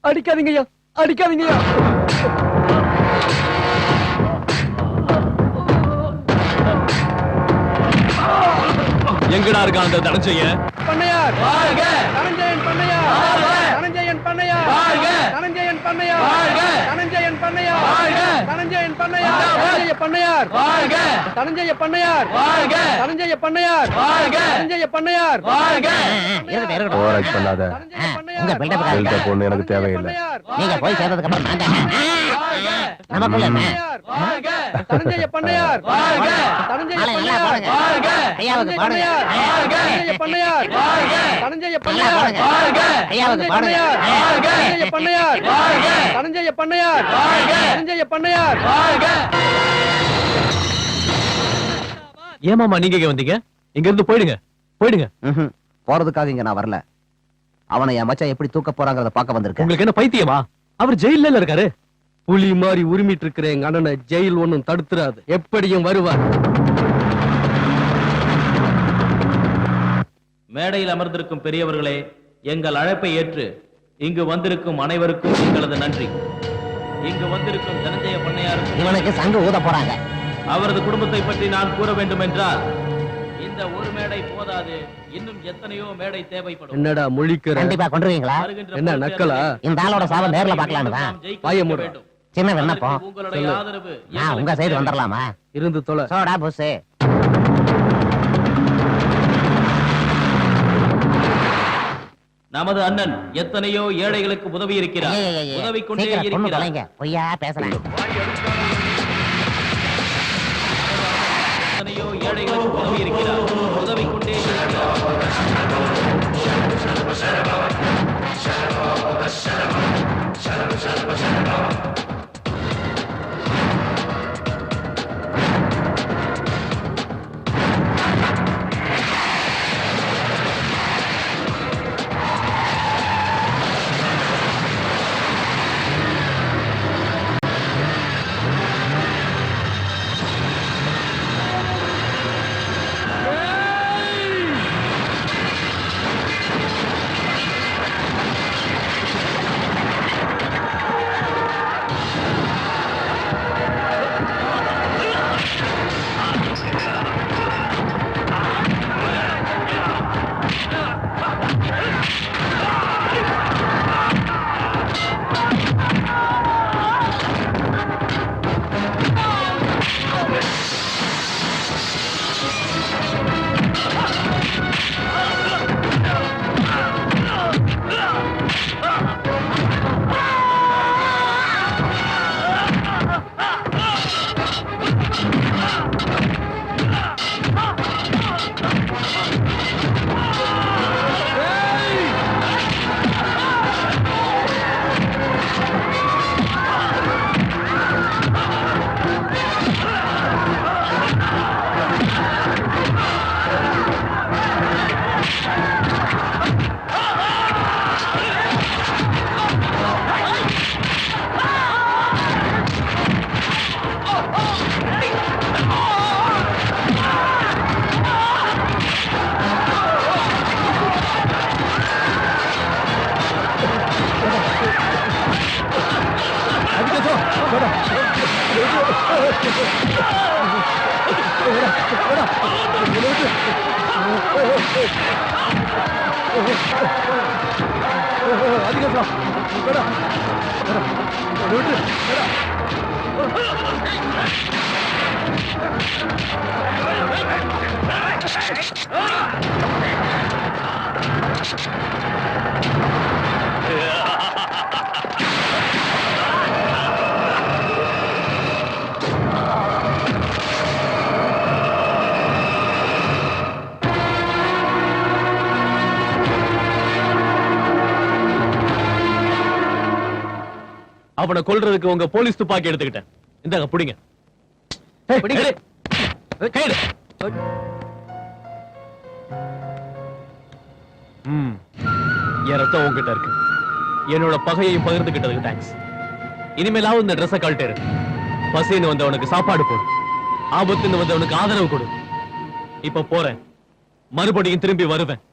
அடிக்காதீங்கய்யா, அடிக்காதீங்கய்யா. எங்கடா இருக்கான் அந்த தனஞ்சயன்? பண்ணையார் வாழ்க! தனஞ்சயன் பண்ணையார் வாழ்க! தனஞ்சயன் பண்ணையார் வாழ்க! தனஞ்சயன் பண்ணையார் வாழ்க! தனஞ்சயன் பண்ணையார் வாழ்க! தனஞ்சயன் பண்ணையார் தனஞ்சய பண்ணையார் வாழ்க! தனஞ்சய பண்ணையார் வாழ்க! தனஞ்சய பண்ணையார் வாழ்க! தனஞ்சய பண்ணையார் வாழ்க! ஓவராக்ட் பண்ணாத. உங்க பில்டப் பொண்ணு எனக்கு தேவையில்லை. நீங்க போய் சேர்ந்ததுக்கு அப்புறம் நான் தான். நமக்குள்ள என்ன? வாழ்க! தனஞ்சய பண்ணையார் வாழ்க! தனஞ்சய பண்ணையார் வாழ்க! ஐயாவுக்கு பாடுங்க. தனஞ்சய பண்ணையார் வாழ்க! தனஞ்சய பண்ணையார் வாழ்க! ஐயாவுக்கு பாடுங்க. தனஞ்சய பண்ணையார் வாழ்க! தனஞ்சய பண்ணையார் வாழ்க! தனஞ்சய பண்ணையார் வாழ்க! ஏமாமா நீங்க இங்க வந்தீங்க? இங்க இருந்து போயிடுங்க, போயிடுங்க. போறதுக்காக இங்க நான் வரல. அவனை என் மச்சான் எப்படி தூக்க போறாங்கறத பார்க்க வந்திருக்கேன். உங்களுக்கு என்ன பைத்தியமா? அவர் ஜெயில்ல இருக்காரு. புலி மாதிரி உரிமிட்டு இருக்கிற எங்க அண்ணனை ஜெயில் ஒண்ணும் தடுத்துறாது. எப்படியும் வருவார். மேடையில் அமர்ந்திருக்கும் பெரியவர்களே, எங்கள் அழைப்பை ஏற்று இங்கு வந்திருக்கும் அனைவருக்கும் எங்களது நன்றி. இங்கு வந்திருக்கும் தனஞ்சய பண்ணையாருக்கு இவனுக்கு சங்கு ஊத போறாங்க. அவரது குடும்பத்தை பற்றி நான் கூற வேண்டும் என்றால் இந்த ஒரு மேடை போதாது, இன்னும் எத்தனையோ மேடை தேவைப்படும். என்னடா முழிக்கிற? கண்டிப்பா கொண்டுருவீங்களா? வருகின்ற என்ன பொது நக்கலா? தேர்தலில் இந்த ஆளோட சாவை நேர்ல பார்க்கலான்னு தான். நாம் ஜெயிக்க வாயை மூடு. வேண்டும். சின்ன விண்ணப்பம். உங்களுடைய ஆதரவு உங்க சைடு வந்துடலாமா? இருந்து தொலை. சோடா புஸ். நமது அண்ணன் எத்தனையோ ஏழைகளுக்கு உதவி இருக்கிறார். உதவி கொண்டே இருக்கிறார். பொய்யா பேசுறேன். எத்தனையோ ஏழைகளுக்கு உதவி இருக்கிறார். உதவி கொண்டே இருக்கிறார். அவனை கொல்றதுக்கு உங்க போலீஸ் துப்பாக்கி எடுத்துக்கிட்டேன். இந்தாங்க புடிங்க. கைடு. என் ரத்தம் உங்ககிட்ட இருக்கு. என்னோட பகையை பகிர்ந்துகிட்டதுக்கு தேங்க்ஸ். இனிமேலாவது இந்த ட்ரெஸ்ஸை கழட்டேரு. பசின்னு வந்தவனுக்கு சாப்பாடு போடு. ஆபத்துன்னு வந்தவனுக்கு ஆதரவு கொடு. இப்ப போறேன். மறுபடியும் திரும்பி வருவேன்.